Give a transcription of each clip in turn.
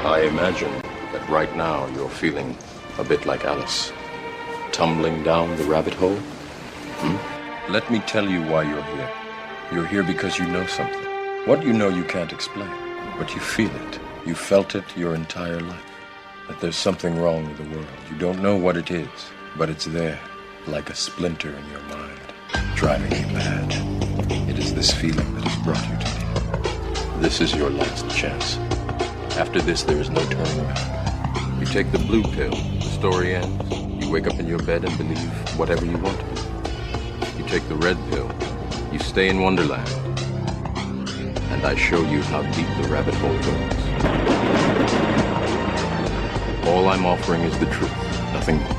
I imagine that right now you're feeling a bit like Alice, tumbling down the rabbit hole. Let me tell you why you're here. You're here because you know something. What you know you can't explain, but you feel it. You felt it your entire life. That there's something wrong with the world. You don't know what it is, but it's there, like a splinter in your mind, driving you mad. It is this feeling that has brought you to me. This is your last chance. After this, there is no turning back. You take the blue pill, the story ends. You wake up in your bed and believe whatever you want to. You take the red pill, you stay in Wonderland, and I show you how deep the rabbit hole goes. All I'm offering is the truth, nothing more.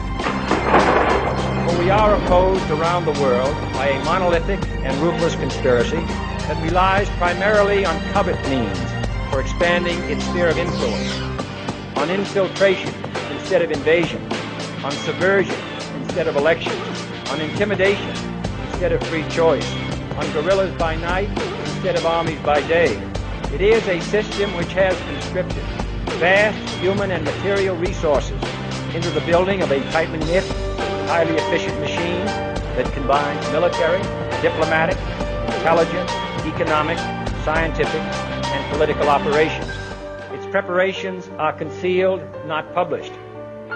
For we are opposed around the world by a monolithic and ruthless conspiracy that relies primarily on covert means for expanding its sphere of influence, on infiltration instead of invasion, on subversion instead of election, on intimidation instead of free choice, on guerrillas by night instead of armies by day. It is a system which has conscripted vast human and material resources into the building of a tightly knit, highly efficient machine that combines military, diplomatic, intelligence, economic, scientific, and political operations. Its preparations are concealed, not published.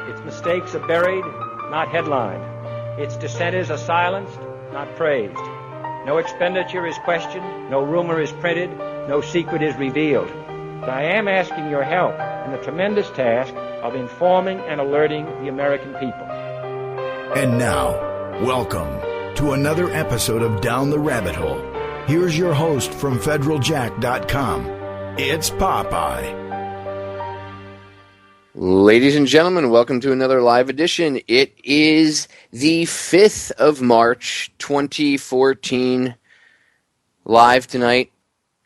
Its mistakes are buried, not headlined. Its dissenters are silenced, not praised. No expenditure is questioned, no rumor is printed, no secret is revealed. But I am asking your help in the tremendous task of informing and alerting the American people. And now, welcome to another episode of Down the Rabbit Hole. Here's your host from federaljack.com. It's Popeye. Ladies and gentlemen, welcome to another live edition. It is the 5th of March, 2014. Live tonight,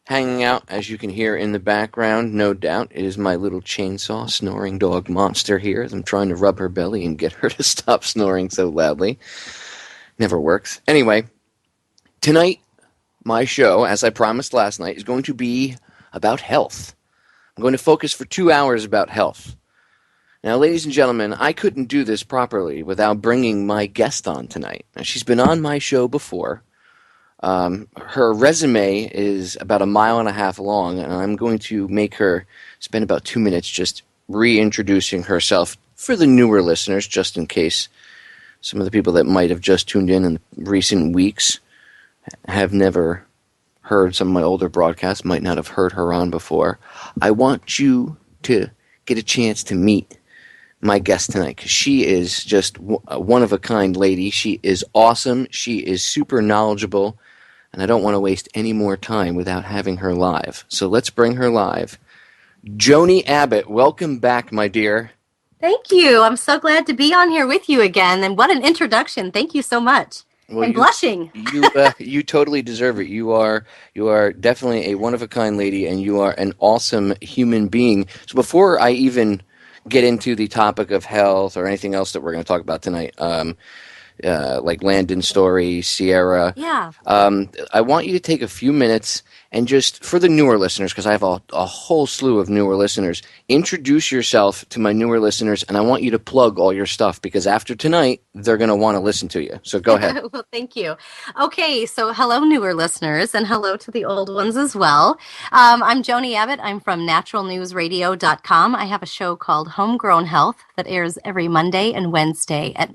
hanging out, as you can hear in the background, no doubt, it is my little chainsaw snoring dog monster here. I'm trying to rub her belly and get her to stop snoring so loudly. Never works. Anyway, tonight, my show, as I promised last night, is going to be about health. I'm going to focus for 2 hours about health. Now, ladies and gentlemen, I couldn't do this properly without bringing my guest on tonight. Now, she's been on my show before. Her resume is about 1.5 miles long, and I'm going to make her spend about 2 minutes just reintroducing herself for the newer listeners, just in case some of the people that might have just tuned in recent weeks have never heard some of my older broadcasts, might not have heard her on before. I want you to get a chance to meet my guest tonight, because she is just a one-of-a-kind lady. She is awesome. She is super knowledgeable, and I don't want to waste any more time without having her live. So let's bring her live. Joni Abbott, welcome back, my dear. Thank you. I'm so glad to be on here with you again, and what an introduction. Thank you so much. Well, I'm blushing. You totally deserve it. You are definitely a one-of-a-kind lady, and you are an awesome human being. So before I even get into the topic of health or anything else that we're going to talk about tonight, like Landon's story, Sierra. Yeah. I want you to take a few minutes and just, for the newer listeners, because I have a whole slew of newer listeners, introduce yourself to my newer listeners, and I want you to plug all your stuff, because after tonight, they're going to want to listen to you. So go ahead. Well, thank you. Okay, so hello, newer listeners, and hello to the old ones as well. I'm Joni Abbott. I'm from naturalnewsradio.com. I have a show called Homegrown Health that airs every Monday and Wednesday at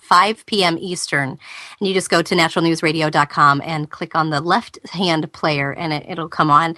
5 p.m. Eastern. And you just go to naturalnewsradio.com and click on the left-hand player, and it'll come on.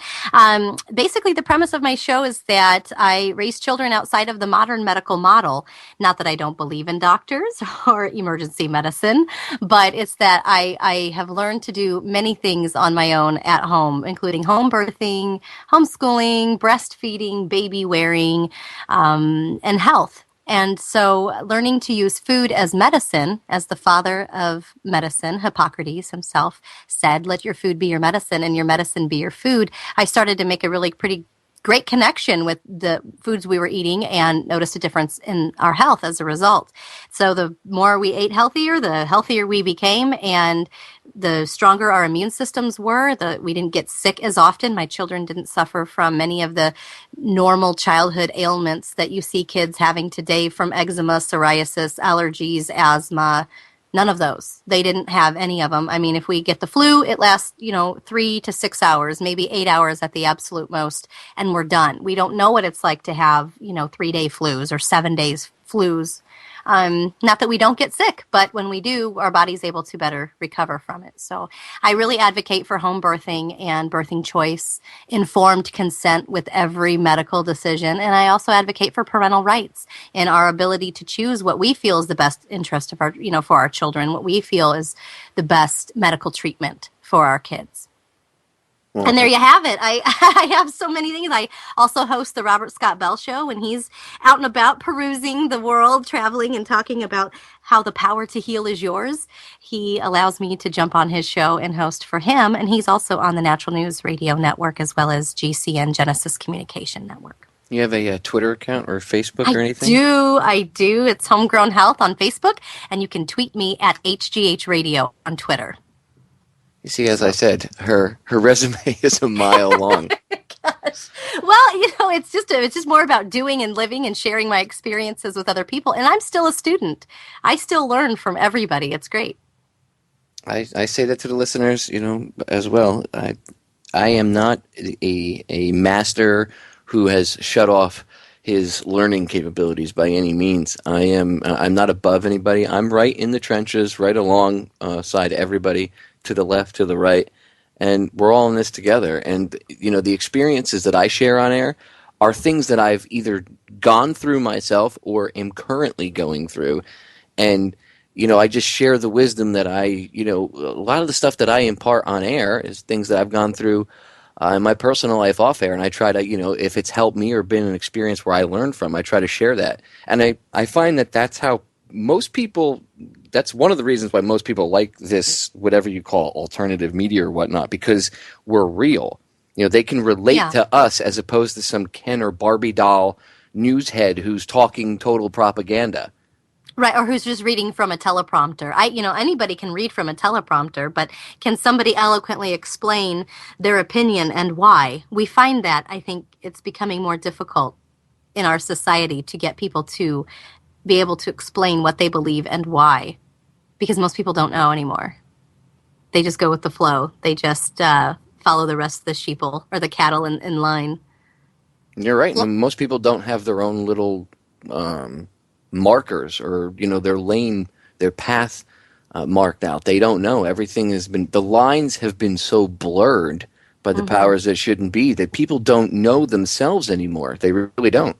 Basically, the premise of my show is that I raise children outside of the modern medical model. Not that I don't believe in doctors or emergency medicine, but it's that I have learned to do many things on my own at home, including home birthing, homeschooling, breastfeeding, baby wearing, and health. And so learning to use food as medicine, as the father of medicine, Hippocrates himself said, let your food be your medicine and your medicine be your food. I started to make a really pretty great connection with the foods we were eating and noticed a difference in our health as a result. So the more we ate healthier, the healthier we became, and the stronger our immune systems were. We didn't get sick as often. My children didn't suffer from many of the normal childhood ailments that you see kids having today, from eczema, psoriasis, allergies, asthma. None of those. They didn't have any of them. I mean, if we get the flu, it lasts, 3 to 6 hours, maybe 8 hours at the absolute most, and we're done. We don't know what it's like to have, 3-day flus or 7 days flus. Not that we don't get sick, but when we do, our body's able to better recover from it. So I really advocate for home birthing and birthing choice, informed consent with every medical decision. And I also advocate for parental rights and our ability to choose what we feel is the best interest of our, for our children, what we feel is the best medical treatment for our kids. Well, and there you have it. I have so many things. I also host the Robert Scott Bell Show, and he's out and about perusing the world, traveling and talking about how the power to heal is yours. He allows me to jump on his show and host for him, and he's also on the Natural News Radio Network as well as GCN Genesis Communication Network. You have a Twitter account or Facebook or anything? I do. It's Homegrown Health on Facebook, and you can tweet me at HGH Radio on Twitter. You see, as I said, her resume is a mile long. Gosh. Well, it's just more about doing and living and sharing my experiences with other people. And I'm still a student. I still learn from everybody. It's great. I say that to the listeners, as well. I am not a master who has shut off his learning capabilities by any means. I'm not above anybody. I'm right in the trenches, right alongside everybody, to the left, to the right, and we're all in this together. And, the experiences that I share on air are things that I've either gone through myself or am currently going through. And, I just share the wisdom that a lot of the stuff that I impart on air is things that I've gone through in my personal life off air. And I try to, if it's helped me or been an experience where I learned from, I try to share that. And I find that that's how most people, that's one of the reasons why most people like this, whatever you call alternative media or whatnot, because we're real. They can relate to us as opposed to some Ken or Barbie doll newshead who's talking total propaganda. Right, or who's just reading from a teleprompter. Anybody can read from a teleprompter, but can somebody eloquently explain their opinion and why? We find that, I think, it's becoming more difficult in our society to get people to be able to explain what they believe and why, because most people don't know anymore. They just go with the flow. They just follow the rest of the sheeple or the cattle in line. You're right. Well, most people don't have their own little markers or, their lane, their path marked out. They don't know. The lines have been so blurred by the powers that shouldn't be that people don't know themselves anymore. They really don't.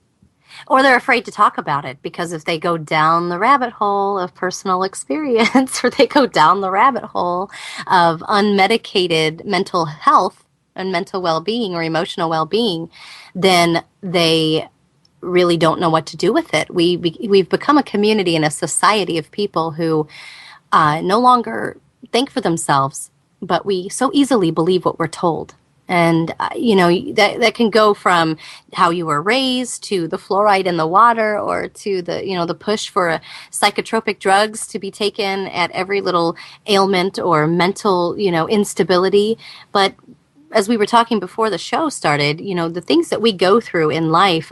Or they're afraid to talk about it because if they go down the rabbit hole of personal experience or they go down the rabbit hole of unmedicated mental health and mental well-being or emotional well-being, then they really don't know what to do with it. We've become a community and a society of people who no longer think for themselves, but we so easily believe what we're told. And, that can go from how you were raised to the fluoride in the water or to the push for psychotropic drugs to be taken at every little ailment or mental, instability. But as we were talking before the show started, the things that we go through in life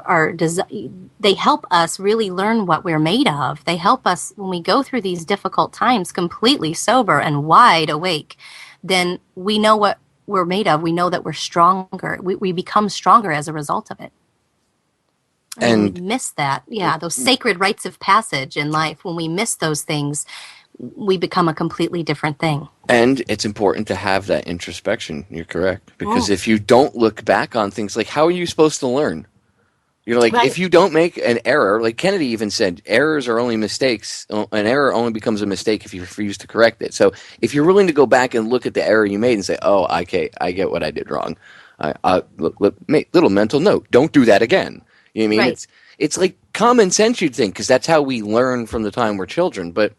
they help us really learn what we're made of. They help us when we go through these difficult times completely sober and wide awake, then we know what we're made of. We know that we're stronger. We become stronger as a result of it. And we miss that. Yeah, those sacred rites of passage in life. When we miss those things, we become a completely different thing. And it's important to have that introspection. You're correct. Because if you don't look back on things, like how are you supposed to learn? Right. If you don't make an error, like Kennedy even said, errors are only mistakes. An error only becomes a mistake if you refuse to correct it. So if you're willing to go back and look at the error you made and say, oh, okay, I get what I did wrong. Little mental note, don't do that again. You know what I mean? Right. It's like common sense, you'd think, because that's how we learn from the time we're children. But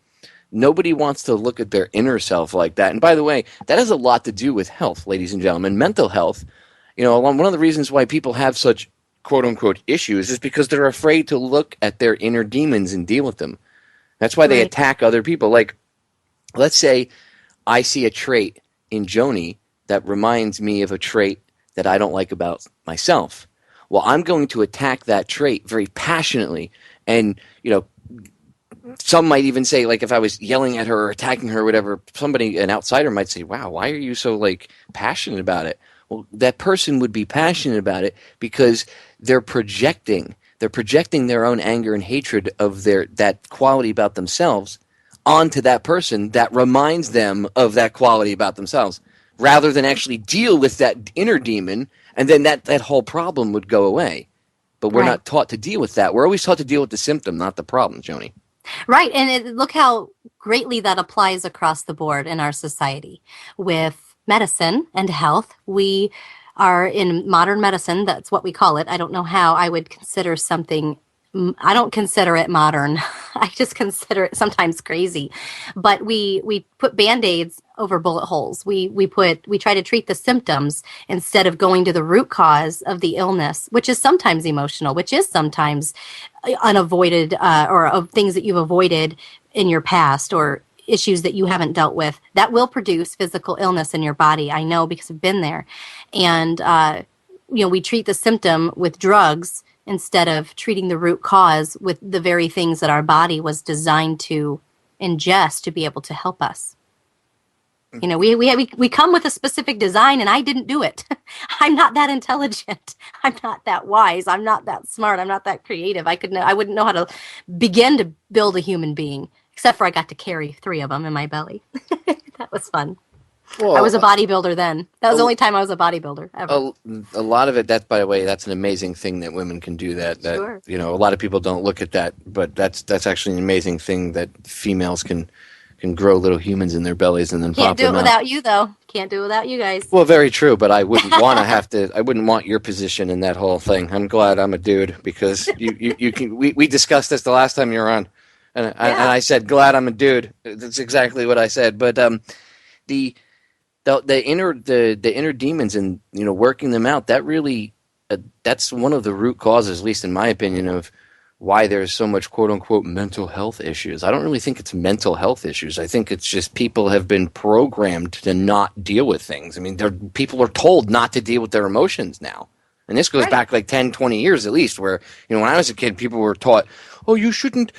nobody wants to look at their inner self like that. And by the way, that has a lot to do with health, ladies and gentlemen. Mental health One of the reasons why people have such quote-unquote issues is because they're afraid to look at their inner demons and deal with them. That's why they attack other people. Like, let's say I see a trait in Joni that reminds me of a trait that I don't like about myself. Well, I'm going to attack that trait very passionately. And, some might even say, like, if I was yelling at her or attacking her or whatever, an outsider might say, wow, why are you so, passionate about it? Well, that person would be passionate about it because they're projecting their own anger and hatred of that quality about themselves onto that person that reminds them of that quality about themselves, rather than actually deal with that inner demon, and then that whole problem would go away. But we're not taught to deal with that. We're always taught to deal with the symptom, not the problem, Joni. Right. And look how greatly that applies across the board in our society. With medicine and health, we are in modern medicine. That's what we call it. I don't know how I would consider something. I don't consider it modern. I just consider it sometimes crazy. But we put Band-Aids over bullet holes. We try to treat the symptoms instead of going to the root cause of the illness, which is sometimes emotional, which is sometimes unavoided or of things that you've avoided in your past or issues that you haven't dealt with. That will produce physical illness in your body. I know because I've been there. And we treat the symptom with drugs instead of treating the root cause with the very things that our body was designed to ingest to be able to help us. We come with a specific design, and I didn't do it. I'm not that intelligent. I'm not that wise. I'm not that smart. I'm not that creative. I wouldn't know how to begin to build a human being, except for I got to carry 3 of them in my belly. That was fun. Well, I was a bodybuilder then. That was the only time I was a bodybuilder ever. A lot of it, by the way, that's an amazing thing that women can do that. Sure. A lot of people don't look at that, but that's actually an amazing thing that females can grow little humans in their bellies and then pop them out. Can't do it without you, though. Can't do it without you guys. Well, very true, but I wouldn't want to have to. I wouldn't want your position in that whole thing. I'm glad I'm a dude because you can. We discussed this the last time you were on, and I said glad I'm a dude. That's exactly what I said. But the inner demons and working them out, that really that's one of the root causes, at least in my opinion, of why there's so much quote unquote mental health issues. I don't really think it's mental health issues. I think it's just people have been programmed to not deal with things. I mean, people are told not to deal with their emotions now. And this goes back like 10, 20 years at least, where when I was a kid, people were taught, oh, you shouldn't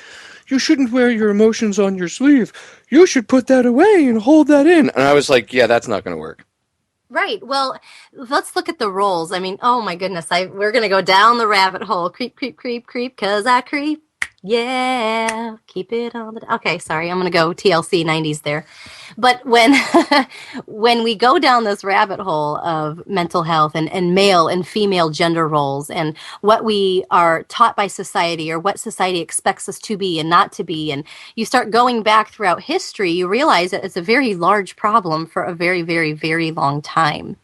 wear your emotions on your sleeve. You should put that away and hold that in. And I was like, yeah, that's not going to work. Right. Well, let's look at the roles. I mean, oh my goodness, we're going to go down the rabbit hole. Creep, creep, creep, creep, 'cause I creep. Yeah, keep it on the... Okay, sorry, I'm going to go TLC 90s there. But when we go down this rabbit hole of mental health and male and female gender roles and what we are taught by society or what society expects us to be and not to be, and you start going back throughout history, you realize that it's a very large problem for a very, very, very long time.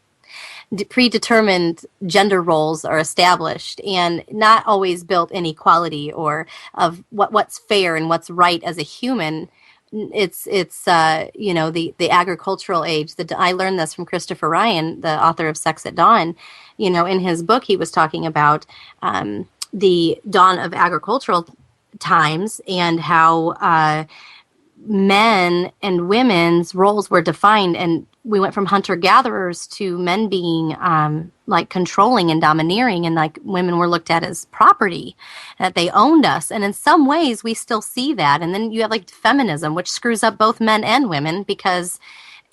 Predetermined gender roles are established and not always built in equality or of what's fair and what's right as a human. It's the agricultural age. I learned this from Christopher Ryan, the author of Sex at Dawn. In his book, he was talking about the dawn of agricultural times and how men and women's roles were defined, and we went from hunter-gatherers to men being controlling and domineering, and women were looked at as property, that they owned us. And in some ways we still see that. And then you have feminism, which screws up both men and women because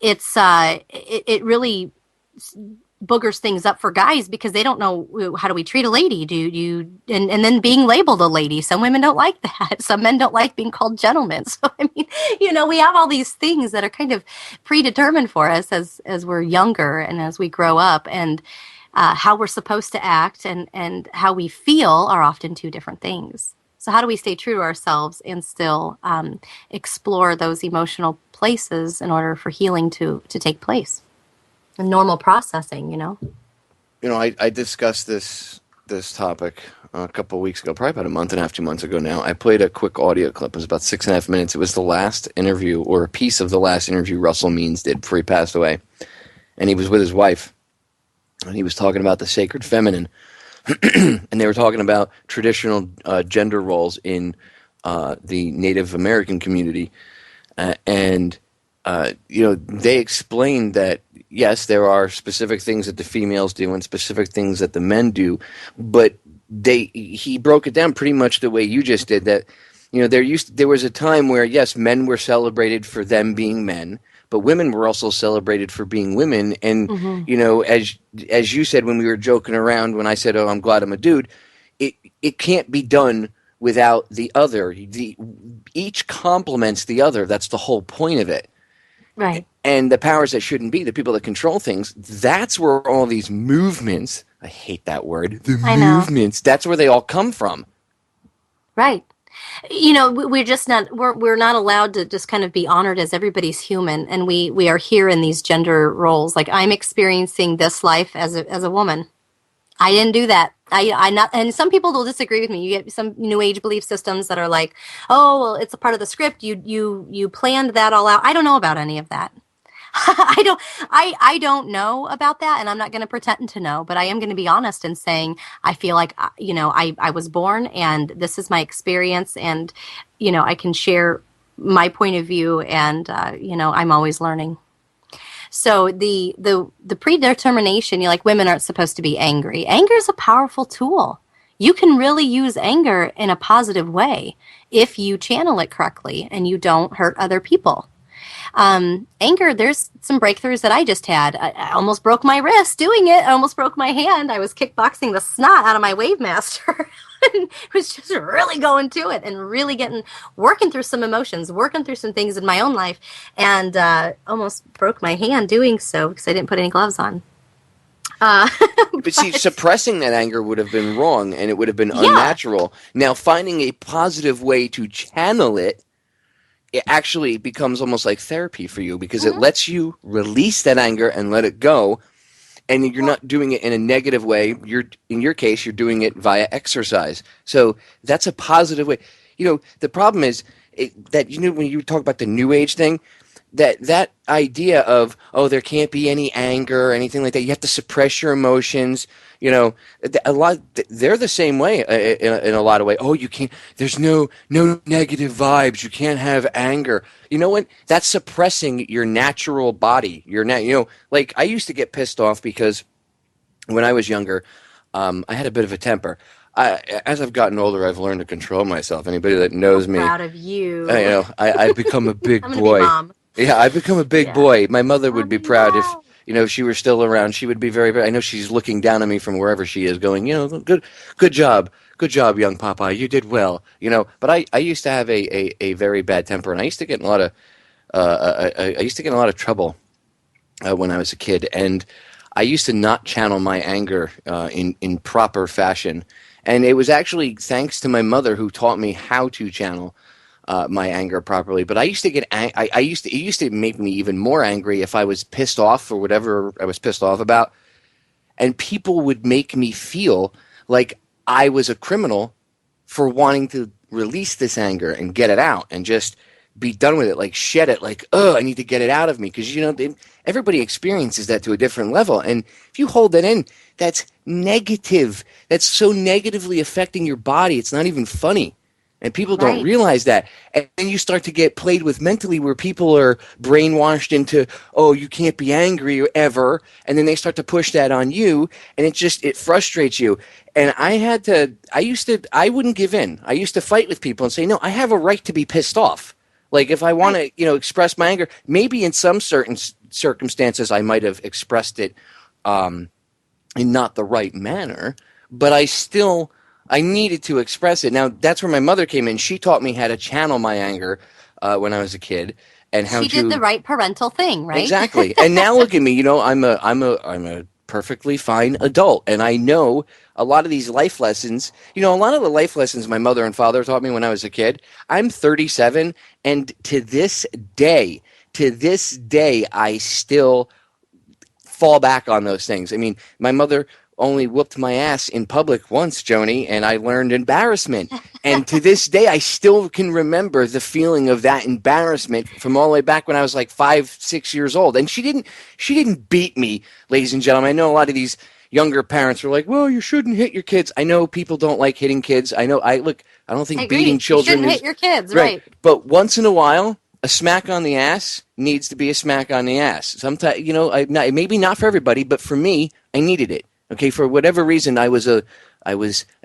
it's it really boogers things up for guys because they don't know, how do we treat a lady? And then being labeled a lady. Some women don't like that. Some men don't like being called gentlemen. So, I mean, we have all these things that are kind of predetermined for us as we're younger and as we grow up, and how we're supposed to act and how we feel are often two different things. So how do we stay true to ourselves and still explore those emotional places in order for healing to take place? Normal processing, I discussed this topic a couple of weeks ago, probably about a month and a half, 2 months ago now. I played a quick audio clip. It was about 6.5 minutes. It was the last interview, or a piece of the last interview Russell Means did before he passed away. And he was with his wife. and he was talking about the sacred feminine, and they were talking about traditional gender roles in the Native American community, and they explained that yes, there are specific things that the females do and specific things that the men do, but he broke it down pretty much the way you just did. That there was a time where yes, men were celebrated for them being men, but women were also celebrated for being women. And as you said when we were joking around, when I said, "Oh, I'm glad I'm a dude," it can't be done without the other. Each complements the other. That's the whole point of it. Right. And the powers that shouldn't be, the people that control things, that's where all these movements, I hate that word, movements, that's where they all come from. Right. We're just not, we're not allowed to just kind of be honored as everybody's human. And we are here in these gender roles. Like I'm experiencing this life as a woman. I didn't do that. I not, and some people will disagree with me. You get some new age belief systems that are like, oh, well, it's a part of the script. You planned that all out. I don't know about any of that. I don't know about that, and I'm not going to pretend to know, but I am going to be honest in saying I feel like, I was born and this is my experience, and, I can share my point of view, and, I'm always learning. So the predetermination, like women aren't supposed to be angry. Anger is a powerful tool. You can really use anger in a positive way if you channel it correctly and you don't hurt other people. Anger, there's some breakthroughs that I just had. I almost broke my wrist doing it. I almost broke my hand. I was kickboxing the snot out of my Wave Master. And was just really going to it and really working through some emotions, working through some things in my own life, and almost broke my hand doing so because I didn't put any gloves on. But see, suppressing that anger would have been wrong, and it would have been unnatural. Now, finding a positive way to channel it actually becomes almost like therapy for you, because it lets you release that anger and let it go. And you're not doing it in a negative way. In your case, you're doing it via exercise. So that's a positive way. The problem is that, when you talk about the New Age thing, that idea of, oh, there can't be any anger or anything like that. You have to suppress your emotions. They're the same way in a lot of ways. Oh, you can't. There's no negative vibes. You can't have anger. You know what? That's suppressing your natural body. Like I used to get pissed off because when I was younger, I had a bit of a temper. As I've gotten older, I've learned to control myself. Anybody that knows me, proud of you. I've become a big I'm gonna boy. Be mom. Yeah, I've become a big boy. My mother would be proud if she were still around. She would be very, very. I know she's looking down at me from wherever she is, going, good job, young Popeye. You did well, But I used to have a very bad temper, and I used to get in a lot of trouble when I was a kid, and I used to not channel my anger in proper fashion, and it was actually thanks to my mother who taught me how to channel my anger properly. But I used to get it used to make me even more angry if I was pissed off for whatever I was pissed off about, and people would make me feel like I was a criminal for wanting to release this anger and get it out and just be done with it, like shed it, like, oh, I need to get it out of me, because everybody experiences that to a different level, and if you hold that in, that's negative. That's so negatively affecting your body. It's not even funny. And people don't realize that. And then you start to get played with mentally, where people are brainwashed into, oh, you can't be angry ever. And then they start to push that on you, and it frustrates you. And I wouldn't give in. I used to fight with people and say, no, I have a right to be pissed off. Like if I want to, express my anger, maybe in some certain circumstances I might have expressed it in not the right manner, but I needed to express it. Now, that's where my mother came in. She taught me how to channel my anger when I was a kid, and how she did the right parental thing, right? Exactly. And now look at me. I'm a perfectly fine adult, and I know a lot of these life lessons. A lot of the life lessons my mother and father taught me when I was a kid. I'm 37, and to this day, I still fall back on those things. I mean, my mother only whooped my ass in public once, Joni, and I learned embarrassment. And to this day, I still can remember the feeling of that embarrassment from all the way back when I was like 5, 6 years old. And she didn't beat me, ladies and gentlemen. I know a lot of these younger parents are like, well, you shouldn't hit your kids. I know people don't like hitting kids. I don't think beating children you shouldn't hit your kids, right? But once in a while, a smack on the ass needs to be a smack on the ass. Sometimes, maybe not for everybody, but for me, I needed it. Okay, for whatever reason, I was a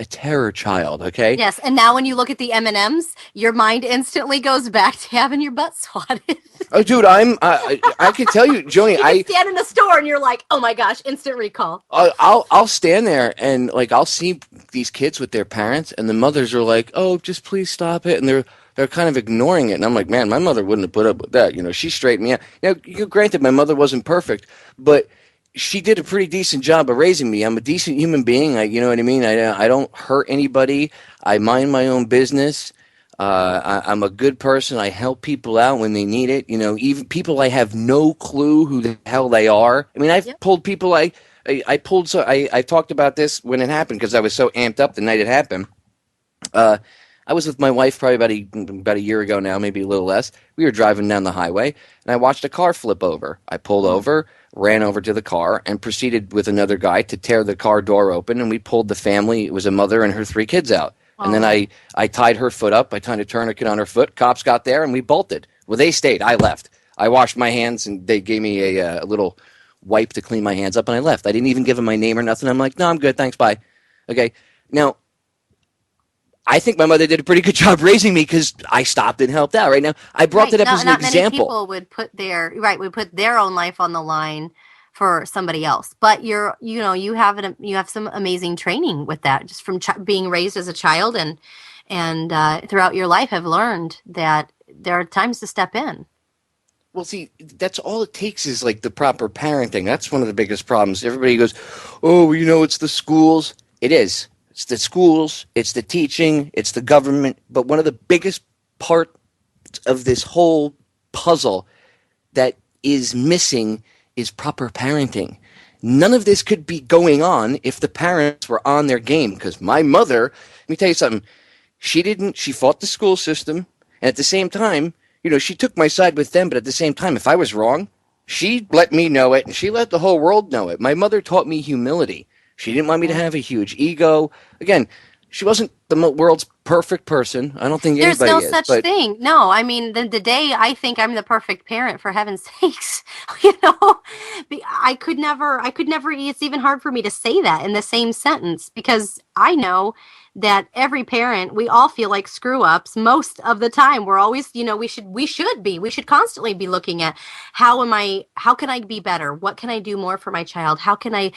terror child. Okay. Yes, and now when you look at the M&Ms, your mind instantly goes back to having your butt swatted. Oh, dude, I can tell you, Joni, I stand in the store and you're like, oh my gosh, instant recall. I'll stand there and like I'll see these kids with their parents, and the mothers are like, oh, just please stop it, and they're kind of ignoring it, and I'm like, man, my mother wouldn't have put up with that. She straightened me out. Now, granted, my mother wasn't perfect, but she did a pretty decent job of raising me. I'm a decent human being. You know what I mean? I don't hurt anybody. I mind my own business. I'm a good person. I help people out when they need it. Even people I have no clue who the hell they are. I mean, I've pulled people. I talked about this when it happened because I was so amped up the night it happened. I was with my wife probably about a year ago now, maybe a little less. We were driving down the highway, and I watched a car flip over. I pulled over, ran over to the car, and proceeded with another guy to tear the car door open, and we pulled the family. It was a mother and her 3 kids out. And then I tied her foot up. I tied a tourniquet on her foot. Cops got there, and we bolted. Well, they stayed. I left. I washed my hands, and they gave me a little wipe to clean my hands up, and I left. I didn't even give them my name or nothing. I'm like, no, I'm good. Thanks. Bye. Okay. Now, I think my mother did a pretty good job raising me because I stopped and helped out. Right now, I brought that up as an example. Not many people would put their own life on the line for somebody else. But you have some amazing training with that, just from being raised as a child and throughout your life have learned that there are times to step in. Well, see, that's all it takes is like the proper parenting. That's one of the biggest problems. Everybody goes, oh, it's the schools. It is. It's the schools, it's the teaching, it's the government. But one of the biggest parts of this whole puzzle that is missing is proper parenting. None of this could be going on if the parents were on their game. Because my mother, let me tell you something, she fought the school system. And at the same time, she took my side with them. But at the same time, if I was wrong, she let me know it. And she let the whole world know it. My mother taught me humility. She didn't want me to have a huge ego. Again, she wasn't the world's perfect person. I don't think anybody is. There's no such thing. No, I mean, the day I think I'm the perfect parent, for heaven's sakes, I could never, it's even hard for me to say that in the same sentence because I know that every parent, we all feel like screw ups most of the time. We're always, we should constantly be looking at how can I be better? What can I do more for my child? How can I,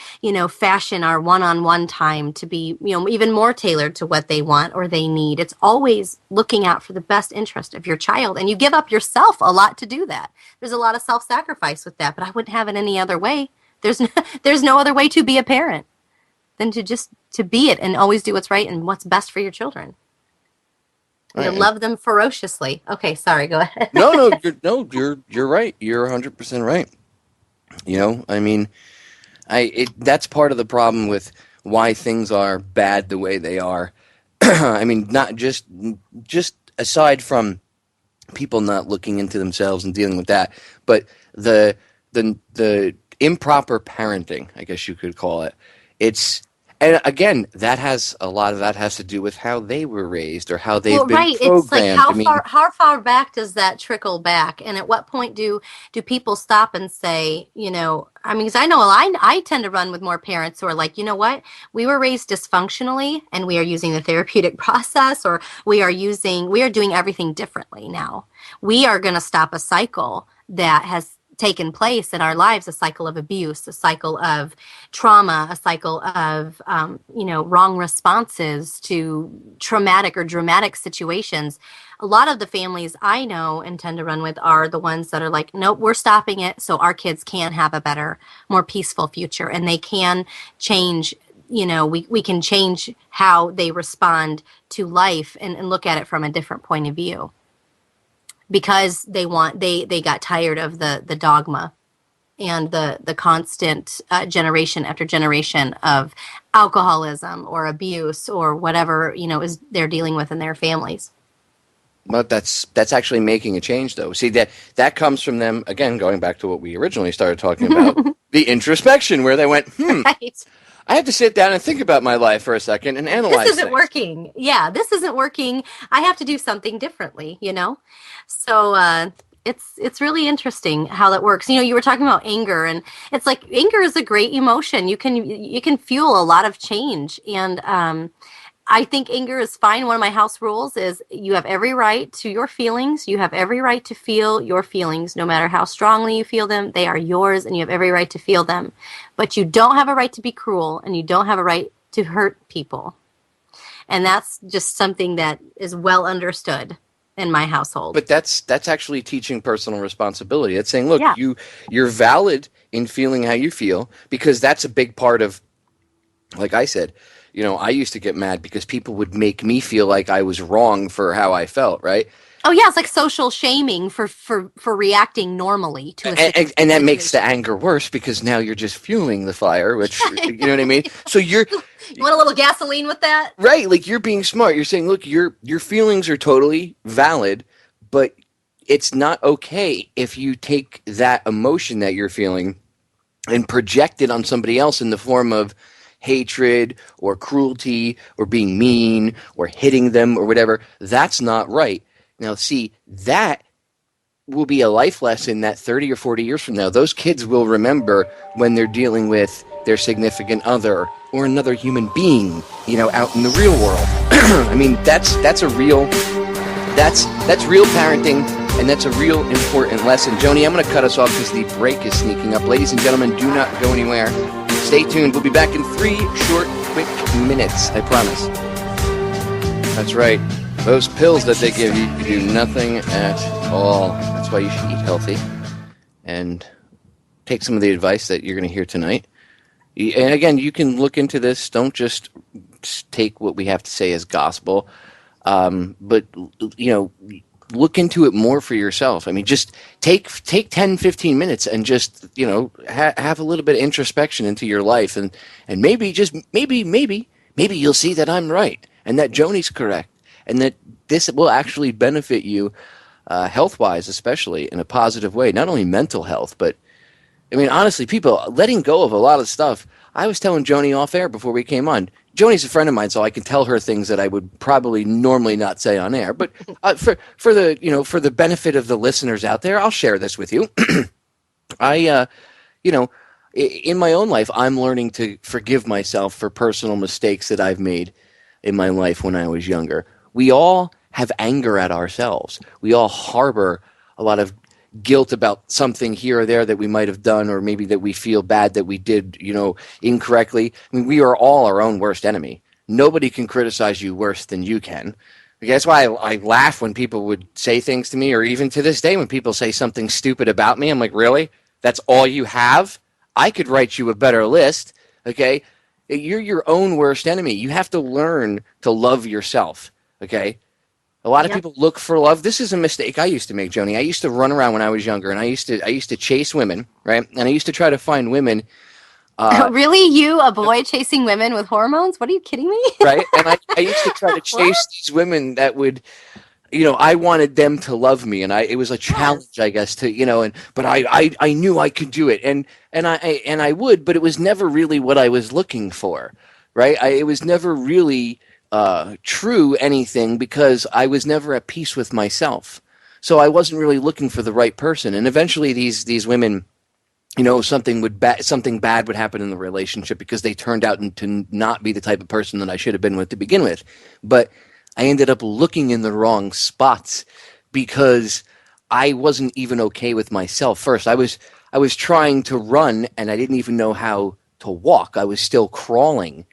fashion our one-on-one time to be, even more tailored to what they want or they need. It's always looking out for the best interest of your child. And you give up yourself a lot to do that. There's a lot of self-sacrifice with that, but I wouldn't have it any other way. There's no other way to be a parent than to be it and always do what's right and what's best for your children. Right. Love them ferociously. Okay, sorry, go ahead. You're right. You're 100% right. I mean, that's part of the problem with why things are bad the way they are. I mean, not just aside from people not looking into themselves and dealing with that, but the improper parenting, I guess you could call it. And again, a lot of that has to do with how they were raised or how they've been programmed. It's like how far back does that trickle back? And at what point do people stop and say, because I know I tend to run with more parents who are like, you know what, we were raised dysfunctionally and we are using the therapeutic process, or we are doing everything differently now. We are going to stop a cycle that has taken place in our lives, a cycle of abuse, a cycle of trauma, a cycle of, wrong responses to traumatic or dramatic situations. A lot of the families I know and tend to run with are the ones that are like, nope, we're stopping it so our kids can have a better, more peaceful future. And they can change, we can change how they respond to life and look at it from a different point of view. Because they got tired of the dogma. and the constant generation after generation of alcoholism or abuse or whatever, is they're dealing with in their families. But that's actually making a change, though. See, that comes from them, again, going back to what we originally started talking about, the introspection, where they went, Right. I have to sit down and think about my life for a second and analyze This isn't things. working. Yeah, this isn't working. I have to do something differently, So it's really interesting how that works. You were talking about anger, and it's like anger is a great emotion. You can fuel a lot of change, and I think anger is fine. One of my house rules is you have every right to your feelings. You have every right to feel your feelings, no matter how strongly you feel them. They are yours, and you have every right to feel them. But you don't have a right to be cruel, and you don't have a right to hurt people. And that's just something that is well understood in my household. But that's actually teaching personal responsibility. It's saying, look, Yeah. you're valid in feeling how you feel, because that's a big part of, like I said, I used to get mad because people would make me feel like I was wrong for how I felt, right? Oh yeah, it's like social shaming for reacting normally to a situation. And that makes the anger worse, because now you're just fueling the fire, which, you know what I mean? So you want a little gasoline with that? Right, like you're being smart. You're saying, look, your feelings are totally valid, but it's not okay if you take that emotion that you're feeling and project it on somebody else in the form of hatred or cruelty or being mean or hitting them or whatever. That's not right. Now, see, that will be a life lesson that 30 or 40 years from now, those kids will remember when they're dealing with their significant other or another human being, out in the real world. I mean, that's real parenting, and that's a real important lesson. Joni, I'm going to cut us off because the break is sneaking up. Ladies and gentlemen, do not go anywhere. Stay tuned. We'll be back in 3 short, quick minutes. I promise. That's right. Those pills that they give you do nothing at all. That's why you should eat healthy and take some of the advice that you're going to hear tonight. And again, you can look into this. Don't just take what we have to say as gospel, but look into it more for yourself. I mean, just take 10, 15 minutes and just have a little bit of introspection into your life, and maybe you'll see that I'm right and that Joni's correct, and that this will actually benefit you health-wise, especially in a positive way. Not only mental health, but I mean, honestly, people letting go of a lot of stuff. I was telling Joni off air before we came on. Joni's a friend of mine, so I can tell her things that I would probably normally not say on air. But for the benefit of the listeners out there, I'll share this with you. In my own life, I'm learning to forgive myself for personal mistakes that I've made in my life when I was younger. We all have anger at ourselves. We all harbor a lot of guilt about something here or there that we might have done, or maybe that we feel bad that we did, incorrectly. I mean, we are all our own worst enemy. Nobody can criticize you worse than you can. That's why I laugh when people would say things to me, or even to this day when people say something stupid about me. I'm like, really? That's all you have? I could write you a better list, okay? You're your own worst enemy. You have to learn to love yourself, okay? A lot of people look for love. This is a mistake I used to make, Joni. I used to run around when I was younger, and I used to chase women, right? And I used to try to find women. Really? You, a boy chasing women with hormones? What, are you kidding me? Right? And I used to try to chase these women that would, I wanted them to love me, and it was a challenge, I guess, to, but I knew I could do it, and I would, but it was never really what I was looking for, right? It was never really true anything, because I was never at peace with myself. So I wasn't really looking for the right person. And eventually these women, something bad would happen in the relationship because they turned out to not be the type of person that I should have been with to begin with. But I ended up looking in the wrong spots because I wasn't even okay with myself first. I was trying to run, and I didn't even know how to walk. I was still crawling.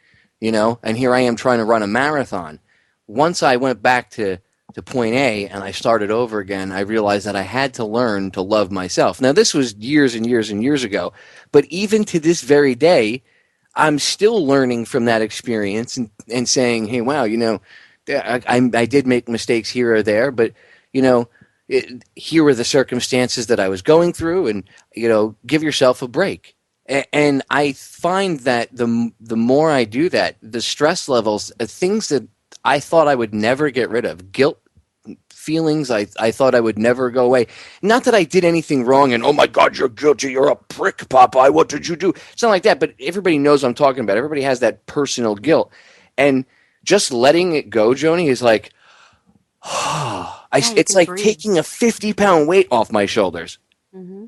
And here I am trying to run a marathon. Once I went back to point A and I started over again, I realized that I had to learn to love myself. Now, this was years and years and years ago, but even to this very day, I'm still learning from that experience and saying, hey, wow, I did make mistakes here or there, but, here were the circumstances that I was going through, and give yourself a break. And I find that the more I do that, the stress levels, things that I thought I would never get rid of, guilt feelings I thought I would never go away. Not that I did anything wrong and, oh my God, you're guilty, you're a prick, Popeye, what did you do? It's not like that, but everybody knows what I'm talking about. Everybody has that personal guilt. And just letting it go, Joni, is like, it's like breathe. Taking a 50-pound weight off my shoulders. Mm-hmm.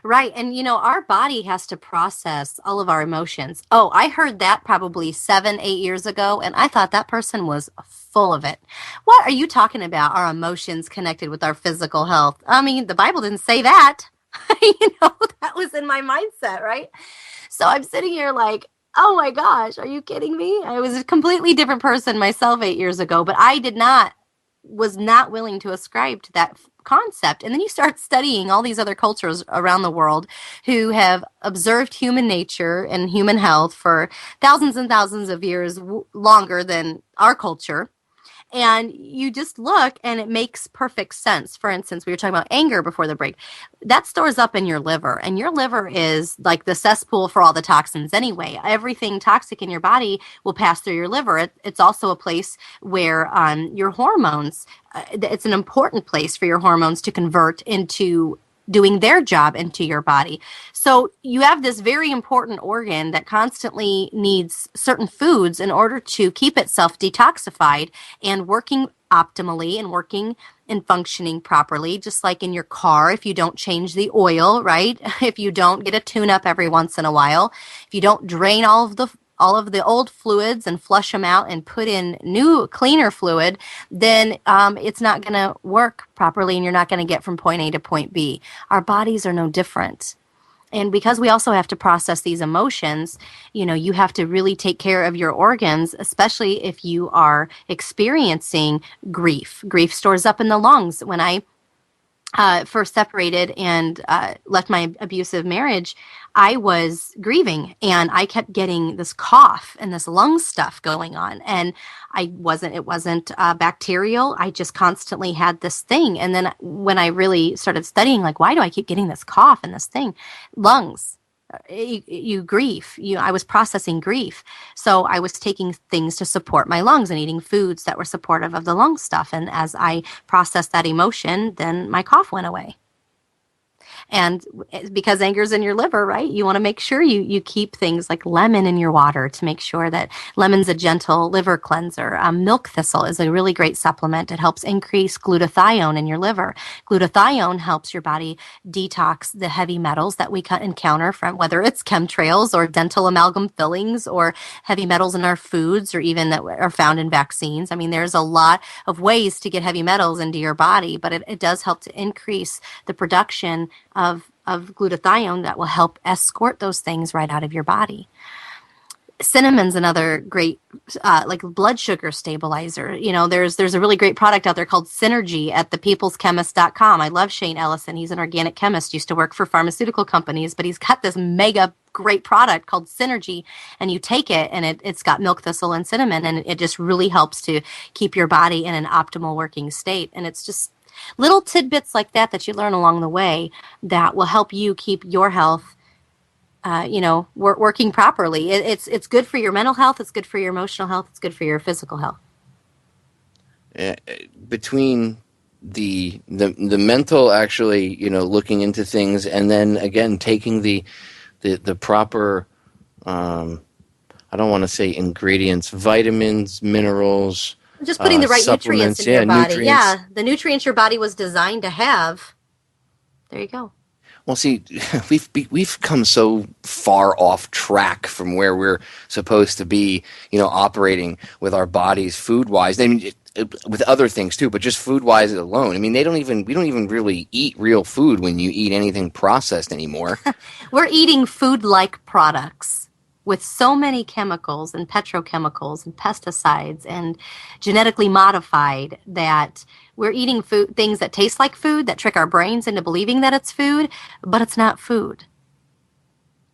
Right. And, our body has to process all of our emotions. Oh, I heard that probably 7-8 years ago, and I thought that person was full of it. What are you talking about? Our emotions connected with our physical health? I mean, the Bible didn't say that. That was in my mindset, right? So I'm sitting here like, oh my gosh, are you kidding me? I was a completely different person myself 8 years ago, but I was not willing to ascribe to that concept. And then you start studying all these other cultures around the world who have observed human nature and human health for thousands and thousands of years longer than our culture. And you just look and it makes perfect sense. For instance, we were talking about anger before the break. That stores up in your liver, and your liver is like the cesspool for all the toxins anyway. Everything toxic in your body will pass through your liver. It's also a place where your hormones, it's an important place for your hormones to convert into doing their job into your body. So you have this very important organ that constantly needs certain foods in order to keep itself detoxified and working optimally and working and functioning properly, just like in your car. If you don't change the oil, right? If you don't get a tune-up every once in a while, if you don't drain all of the old fluids and flush them out and put in new, cleaner fluid, then it's not going to work properly and you're not going to get from point A to point B. Our bodies are no different. And because we also have to process these emotions, you have to really take care of your organs, especially if you are experiencing grief. Grief stores up in the lungs. When I first separated and left my abusive marriage, I was grieving and I kept getting this cough and this lung stuff going on. And it wasn't bacterial. I just constantly had this thing. And then when I really started studying, like, why do I keep getting this cough and this thing? Lungs. You grieve. I was processing grief. So I was taking things to support my lungs and eating foods that were supportive of the lung stuff. And as I processed that emotion, then my cough went away. And because anger's in your liver, right? You want to make sure you keep things like lemon in your water to make sure that lemon's a gentle liver cleanser. Milk thistle is a really great supplement. It helps increase glutathione in your liver. Glutathione helps your body detox the heavy metals that we encounter from whether it's chemtrails or dental amalgam fillings or heavy metals in our foods or even that are found in vaccines. I mean, there's a lot of ways to get heavy metals into your body, but it does help to increase the production of glutathione that will help escort those things right out of your body. Cinnamon's another great like blood sugar stabilizer. There's a really great product out there called Synergy at thepeopleschemist.com. I love Shane Ellison. He's an organic chemist, used to work for pharmaceutical companies, but he's got this mega great product called Synergy, and you take it and it's got milk thistle and cinnamon, and it just really helps to keep your body in an optimal working state. And it's just little tidbits like that you learn along the way that will help you keep your health, working properly. It's good for your mental health. It's good for your emotional health. It's good for your physical health. Between the mental, actually, looking into things, and then again taking the proper, I don't want to say ingredients, vitamins, minerals. Just putting the right nutrients in your body. Nutrients. Yeah, the nutrients your body was designed to have. There you go. Well, see, we've come so far off track from where we're supposed to be, operating with our bodies food-wise. I mean, with other things too, but just food-wise alone. I mean, we don't even really eat real food when you eat anything processed anymore. We're eating food-like products with so many chemicals and petrochemicals and pesticides and genetically modified that we're eating things that taste like food, that trick our brains into believing that it's food, but it's not food.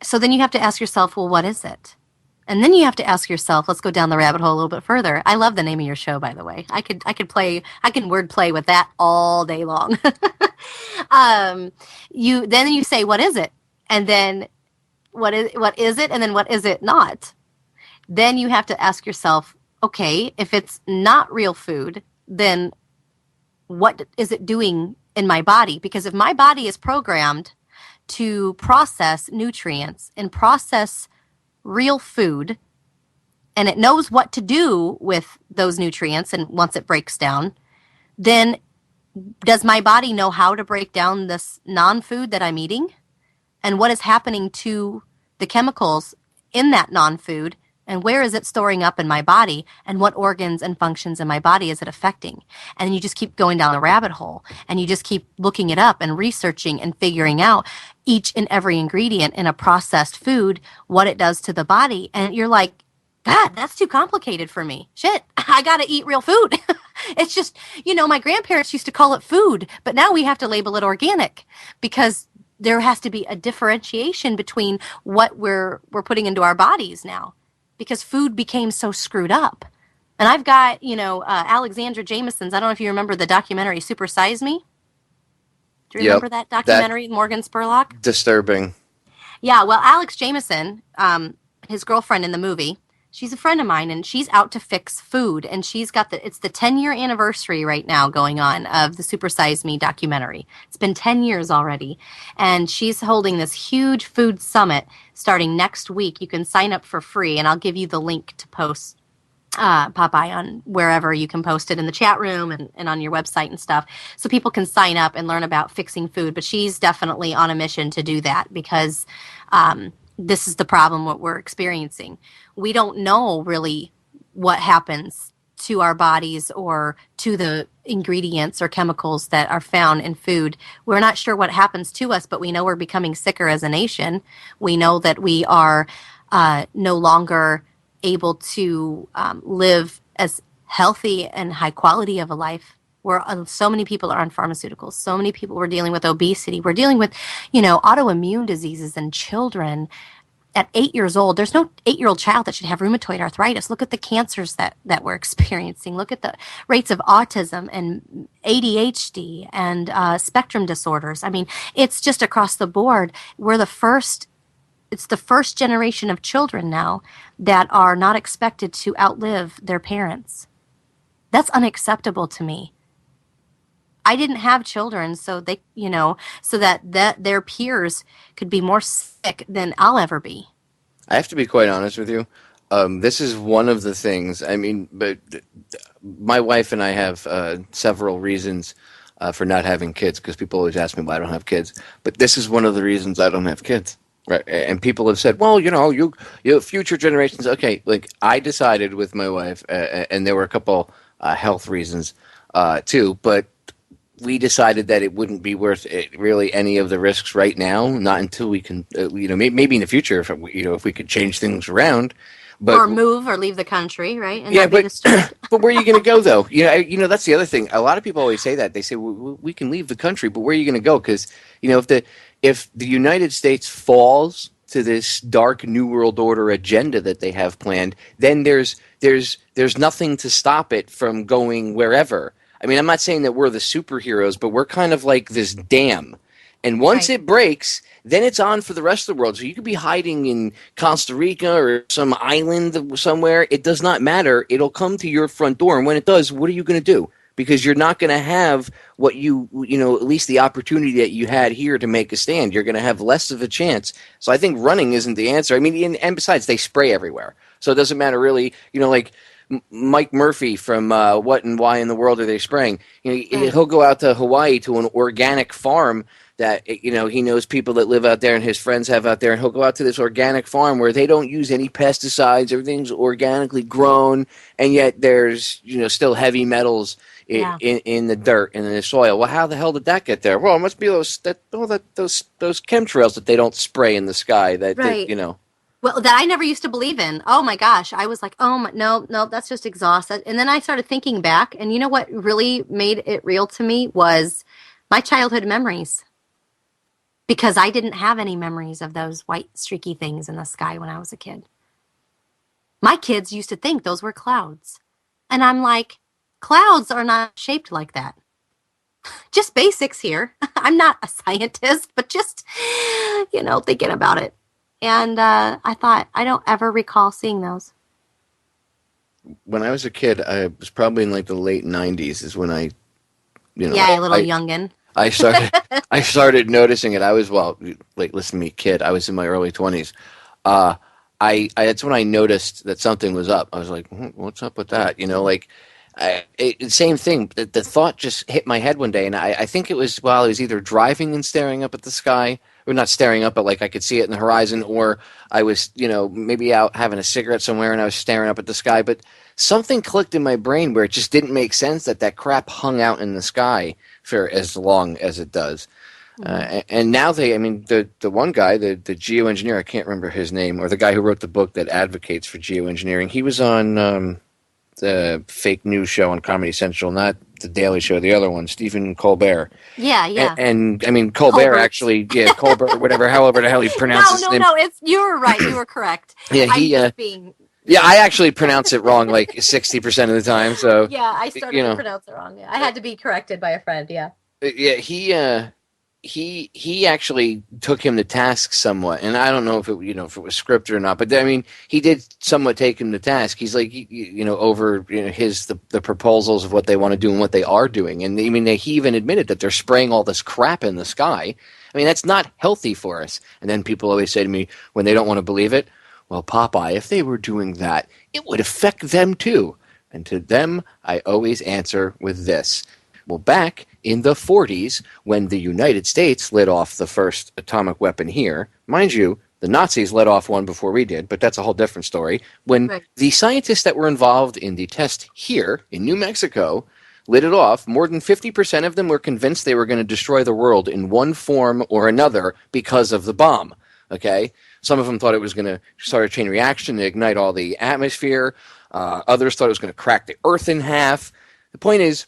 So then you have to ask yourself, well, what is it? And then you have to ask yourself, let's go down the rabbit hole a little bit further. I love the name of your show, by the way. I can word play with that all day long. Then you say, what is it? And then what is it? And then what is it not? Then you have to ask yourself, okay, if it's not real food, then what is it doing in my body? Because if my body is programmed to process nutrients and process real food, and it knows what to do with those nutrients, and once it breaks down, then does my body know how to break down this non-food that I'm eating? And what is happening to the chemicals in that non-food? And where is it storing up in my body? And what organs and functions in my body is it affecting? And you just keep going down the rabbit hole, and you just keep looking it up and researching and figuring out each and every ingredient in a processed food, what it does to the body. And you're like, God, that's too complicated for me. Shit, I got to eat real food. It's just, my grandparents used to call it food, but now we have to label it organic because there has to be a differentiation between what we're putting into our bodies now, because food became so screwed up. And I've got, Alexandra Jameson's, I don't know if you remember the documentary Super Size Me. Do you remember that documentary, Morgan Spurlock? Disturbing. Yeah, well, Alex Jameson, his girlfriend in the movie, she's a friend of mine, and she's out to fix food. And she's got it's the 10-year anniversary right now going on of the Super Size Me documentary. It's been 10 years already. And she's holding this huge food summit starting next week. You can sign up for free, and I'll give you the link to post Popeye on wherever you can post it in the chat room and on your website and stuff, so people can sign up and learn about fixing food. But she's definitely on a mission to do that because this is the problem what we're experiencing. We don't know really what happens to our bodies or to the ingredients or chemicals that are found in food. We're not sure what happens to us, but we know we're becoming sicker as a nation. We know that we are no longer able to live as healthy and high quality of a life. So many people are on pharmaceuticals. So many people, we're dealing with obesity. We're dealing with, autoimmune diseases in children. At 8 years old, there's no 8-year-old child that should have rheumatoid arthritis. Look at the cancers that we're experiencing. Look at the rates of autism and ADHD and spectrum disorders. I mean, it's just across the board. It's the first generation of children now that are not expected to outlive their parents. That's unacceptable to me. I didn't have children, so they, so that their peers could be more sick than I'll ever be. I have to be quite honest with you. This is one of the things. I mean, but my wife and I have several reasons for not having kids, because people always ask me why I don't have kids. But this is one of the reasons I don't have kids. Right, and people have said, well, you future generations. Okay, like I decided with my wife, and there were a couple health reasons too, but we decided that it wouldn't be worth it, really any of the risks right now. Not until we can, maybe in the future, if we could change things around. But, or move or leave the country, right? And yeah, but where are you going to go, though? That's the other thing. A lot of people always say that. They say, we can leave the country, but where are you going to go? Because, if the United States falls to this dark New World Order agenda that they have planned, then there's nothing to stop it from going wherever. I mean, I'm not saying that we're the superheroes, but we're kind of like this dam. And once it breaks, then it's on for the rest of the world. So you could be hiding in Costa Rica or some island somewhere. It does not matter. It'll come to your front door. And when it does, what are you going to do? Because you're not going to have what at least the opportunity that you had here to make a stand. You're going to have less of a chance. So I think running isn't the answer. I mean, and besides, they spray everywhere. So it doesn't matter really, like Mike Murphy from What and Why in the World Are They Spraying? He'll go out to Hawaii to an organic farm that, he knows people that live out there and his friends have out there, and he'll go out to this organic farm where they don't use any pesticides, everything's organically grown, and yet there's, still heavy metals in the dirt and in the soil. Well, how the hell did that get there? Well, it must be those chemtrails that they don't spray in the sky Well, that I never used to believe in. Oh my gosh. I was like, no, that's just exhaust. And then I started thinking back, and you know what really made it real to me was my childhood memories. Because I didn't have any memories of those white streaky things in the sky when I was a kid. My kids used to think those were clouds. And I'm like, clouds are not shaped like that. Just basics here. I'm not a scientist, but just, thinking about it. And I thought, I don't ever recall seeing those. When I was a kid, I was probably in like the late 90s is when I, Yeah, a little youngin'. I started noticing it. I was, listen to me, kid. I was in my early 20s. That's when I noticed that something was up. I was like, what's up with that? Same thing. The thought just hit my head one day, and I think it was while I was either driving and staring up at the sky, or not staring up, but like I could see it in the horizon, or I was, maybe out having a cigarette somewhere and I was staring up at the sky. But something clicked in my brain where it just didn't make sense that crap hung out in the sky for as long as it does. And now the one guy, the geoengineer, I can't remember his name, or the guy who wrote the book that advocates for geoengineering, he was on the fake news show on Comedy Central, not the Daily Show, the other one, Stephen Colbert. Yeah. And Colbert actually, Colbert, whatever, however the hell he pronounces his name. No, you were right, you were correct. Yeah, I actually pronounce it wrong like 60% of the time. So yeah, I started to pronounce it wrong. Yeah. I had to be corrected by a friend. Yeah. Yeah, he actually took him to task somewhat, and I don't know if it was scripted or not, but he did somewhat take him to task. He's like over the proposals of what they want to do and what they are doing, and he even admitted that they're spraying all this crap in the sky. That's not healthy for us. And then people always say to me when they don't want to believe it, well, Popeye, if they were doing that, it would affect them too. And to them, I always answer with this. Well, back in the 40s, when the United States lit off the first atomic weapon here, mind you, the Nazis let off one before we did, but that's a whole different story. When the scientists that were involved in the test here in New Mexico lit it off, more than 50% of them were convinced they were going to destroy the world in one form or another because of the bomb. Okay? Some of them thought it was going to start a chain reaction and ignite all the atmosphere. Others thought it was going to crack the Earth in half. The point is,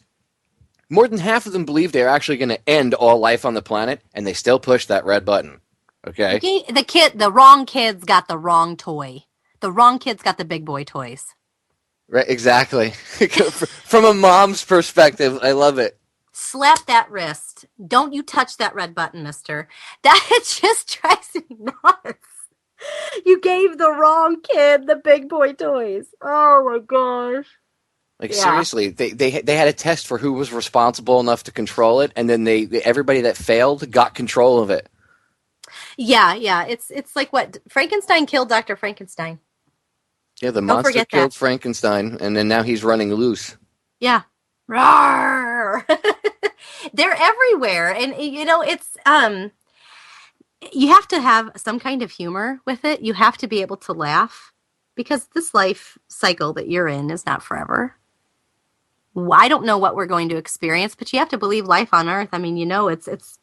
more than half of them believe they're actually going to end all life on the planet, and they still push that red button. Okay? The wrong kids got the wrong toy. The wrong kids got the big boy toys. Right, exactly. From a mom's perspective, I love it. Slap that wrist. Don't you touch that red button, mister. That just drives me nuts. You gave the wrong kid the big boy toys. Oh, my gosh. Seriously, they had a test for who was responsible enough to control it, and then everybody that failed got control of it. Yeah. It's like what Frankenstein killed Dr. Frankenstein. Yeah, the monster killed Frankenstein, and then now he's running loose. Yeah. Rawr. They're everywhere, and it's you have to have some kind of humor with it. You have to be able to laugh because this life cycle that you're in is not forever. I don't know what we're going to experience, but you have to believe life on Earth. It's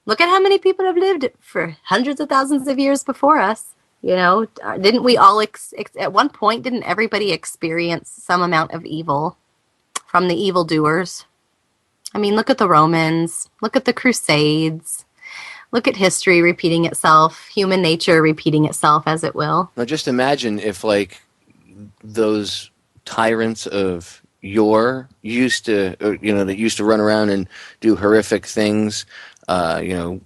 look at how many people have lived for hundreds of thousands of years before us. Didn't we all at one point? Didn't everybody experience some amount of evil from the evildoers? Look at the Romans. Look at the Crusades. Look at history repeating itself. Human nature repeating itself as it will. Now, just imagine if those tyrants of yore used to, that used to run around and do horrific things, impale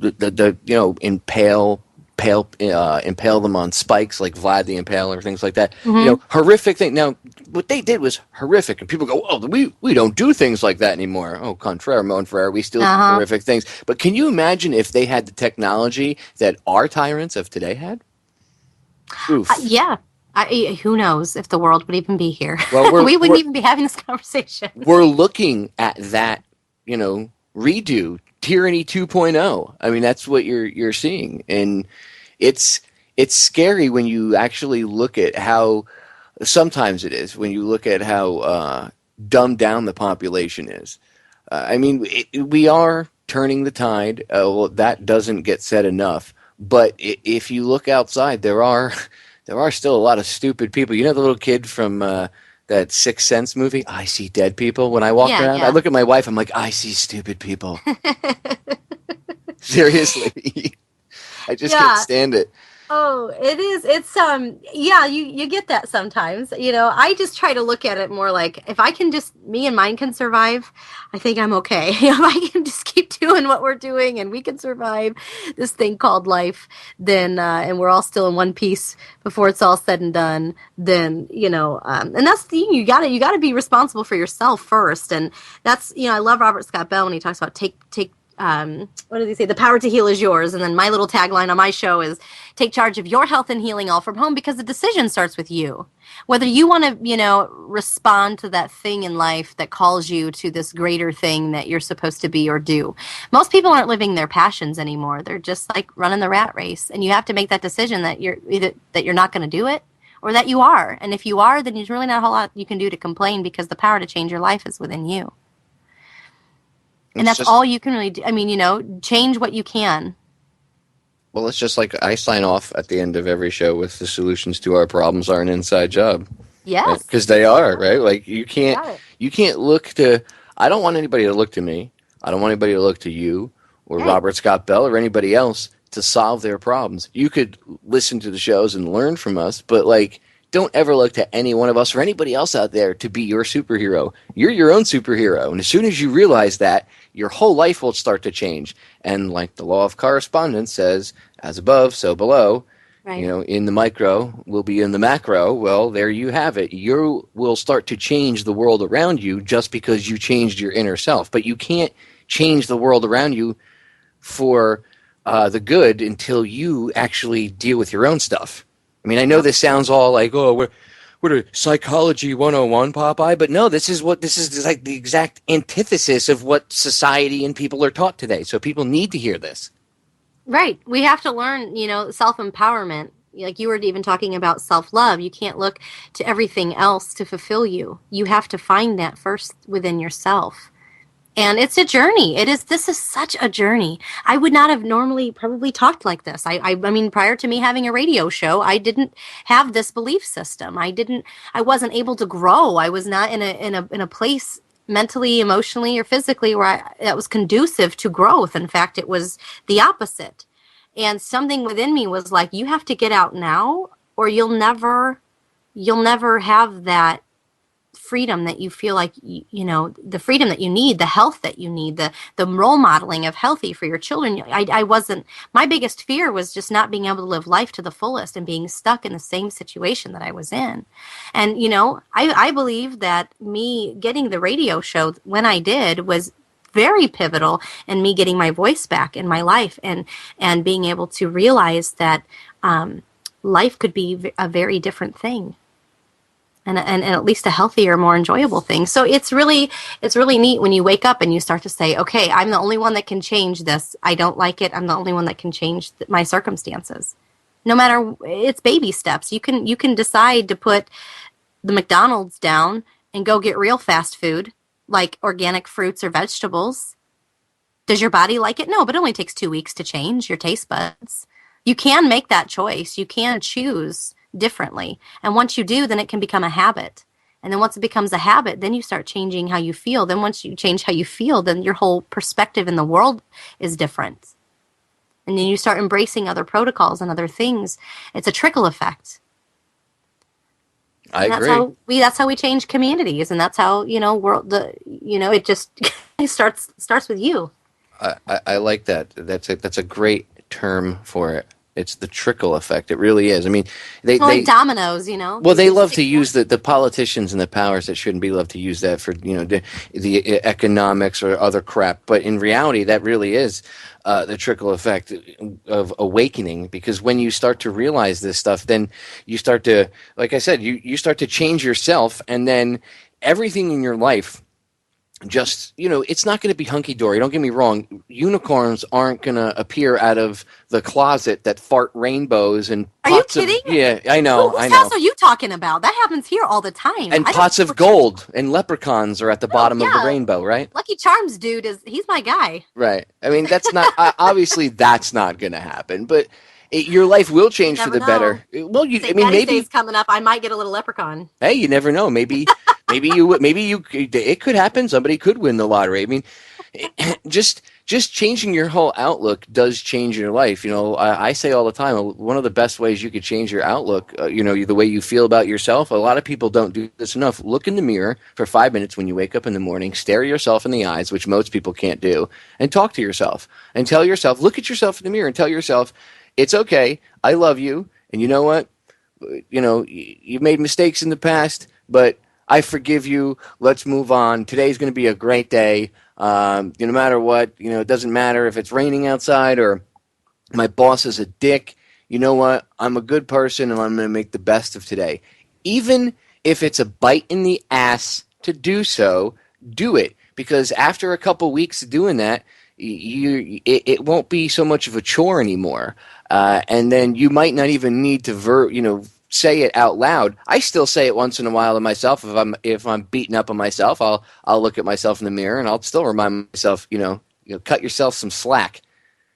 them on spikes like Vlad the Impaler, things like that. Mm-hmm. Horrific thing. Now, what they did was horrific, and people go, "Oh, we don't do things like that anymore." Oh, contraire, mon frere, we still do horrific things. But can you imagine if they had the technology that our tyrants of today had? Oof. Yeah. Who knows if the world would even be here? Well, we wouldn't even be having this conversation. We're looking at that, redo tyranny 2.0. That's what you're seeing, and it's scary when you actually look at how. Sometimes it is when you look at how dumbed down the population is. We are turning the tide. That doesn't get said enough. But if you look outside, there are still a lot of stupid people. The little kid from that Sixth Sense movie? I see dead people. When I walk around, I look at my wife, I'm like, I see stupid people. Seriously. I just can't stand it. Oh, it is. It's yeah, you get that sometimes. I just try to look at it more like if I can just me and mine can survive, I think I'm okay. If I can just keep doing what we're doing and we can survive this thing called life, then and we're all still in one piece before it's all said and done, then and that's the thing, you gotta be responsible for yourself first. And that's I love Robert Scott Bell when he talks about take what does he say? The power to heal is yours. And then my little tagline on my show is take charge of your health and healing all from home, because the decision starts with you. Whether you want to, respond to that thing in life that calls you to this greater thing that you're supposed to be or do. Most people aren't living their passions anymore. They're just like running the rat race. And you have to make that decision that you're either that you're not going to do it or that you are. And if you are, then there's really not a whole lot you can do to complain, because the power to change your life is within you. And that's all you can really do. I mean, change what you can. Well, it's just like I sign off at the end of every show with the solutions to our problems are an inside job. Yes. Because they are, right? Like you can't look to, I don't want anybody to look to me. I don't want anybody to look to you or Robert Scott Bell or anybody else to solve their problems. You could listen to the shows and learn from us, but don't ever look to any one of us or anybody else out there to be your superhero. You're your own superhero. And as soon as you realize that, your whole life will start to change. And like the law of correspondence says, as above, so below, right. In the micro will be in the macro. Well, there you have it. You will start to change the world around you just because you changed your inner self. But you can't change the world around you for the good until you actually deal with your own stuff. I mean, I know this sounds all like, oh, we're a psychology 101, Popeye, but no, this is like the exact antithesis of what society and people are taught today. So people need to hear this. Right. We have to learn, self-empowerment. Like you were even talking about self-love. You can't look to everything else to fulfill you. You have to find that first within yourself. And it's a journey. This is such a journey. I would not have normally probably talked like this. I mean, prior to me having a radio show, I didn't have this belief system. I wasn't able to grow. I was not in a place mentally, emotionally, or physically that was conducive to growth. In fact, it was the opposite. And something within me was like, you have to get out now, or you'll never have that freedom that you feel like, the freedom that you need, the health that you need, the role modeling of healthy for your children. My biggest fear was just not being able to live life to the fullest and being stuck in the same situation that I was in. And, I believe that me getting the radio show when I did was very pivotal in me getting my voice back in my life and being able to realize that life could be a very different thing. And at least a healthier, more enjoyable thing. So it's really neat when you wake up and you start to say, okay, I'm the only one that can change this. I don't like it. I'm the only one that can change my circumstances. No matter, it's baby steps. You can decide to put the McDonald's down and go get real fast food, like organic fruits or vegetables. Does your body like it? No, but it only takes 2 weeks to change your taste buds. You can make that choice. You can choose differently. And once you do, then it can become a habit. And then once it becomes a habit, then you start changing how you feel. Then once you change how you feel, then your whole perspective in the world is different. And then you start embracing other protocols and other things. It's a trickle effect. I agree. That's how we change communities, and that's how it just it starts with you. I like that. That's a great term for it. It's the trickle effect. It really is. I mean, they like dominoes, Well, they love to use the politicians and the powers that shouldn't be love to use that for the economics or other crap. But in reality, that really is the trickle effect of awakening. Because when you start to realize this stuff, then you start to, like I said, you start to change yourself, and then everything in your life. Just, it's not going to be hunky-dory. Don't get me wrong. Unicorns aren't going to appear out of the closet that fart rainbows and pots Are you kidding? Yeah, I know. Whose house are you talking about? That happens here all the time. And pots of gold and leprechauns are at the bottom of the rainbow, right? Lucky Charms dude he's my guy. Right. I mean, that's not, obviously that's not going to happen, but your life will change for the better. Well, maybe Day's coming up. I might get a little leprechaun. Hey, you never know. Maybe it could happen. Somebody could win the lottery. I mean, just just changing your whole outlook does change your life. I say all the time, one of the best ways you could change your outlook, the way you feel about yourself. A lot of people don't do this enough. Look in the mirror for 5 minutes when you wake up in the morning, stare yourself in the eyes, which most people can't do, and talk to yourself and tell yourself, look at yourself in the mirror and tell yourself, it's okay, I love you, and you know what? You've made mistakes in the past, but I forgive you. Let's move on. Today's going to be a great day. No matter what, it doesn't matter if it's raining outside or my boss is a dick. You know what? I'm a good person and I'm going to make the best of today. Even if it's a bite in the ass to do so, do it. Because after a couple weeks of doing that, it won't be so much of a chore anymore. And then you might not even need to say it out loud. I still say it once in a while to myself. If I'm beating up on myself, I'll look at myself in the mirror and I'll still remind myself, cut yourself some slack.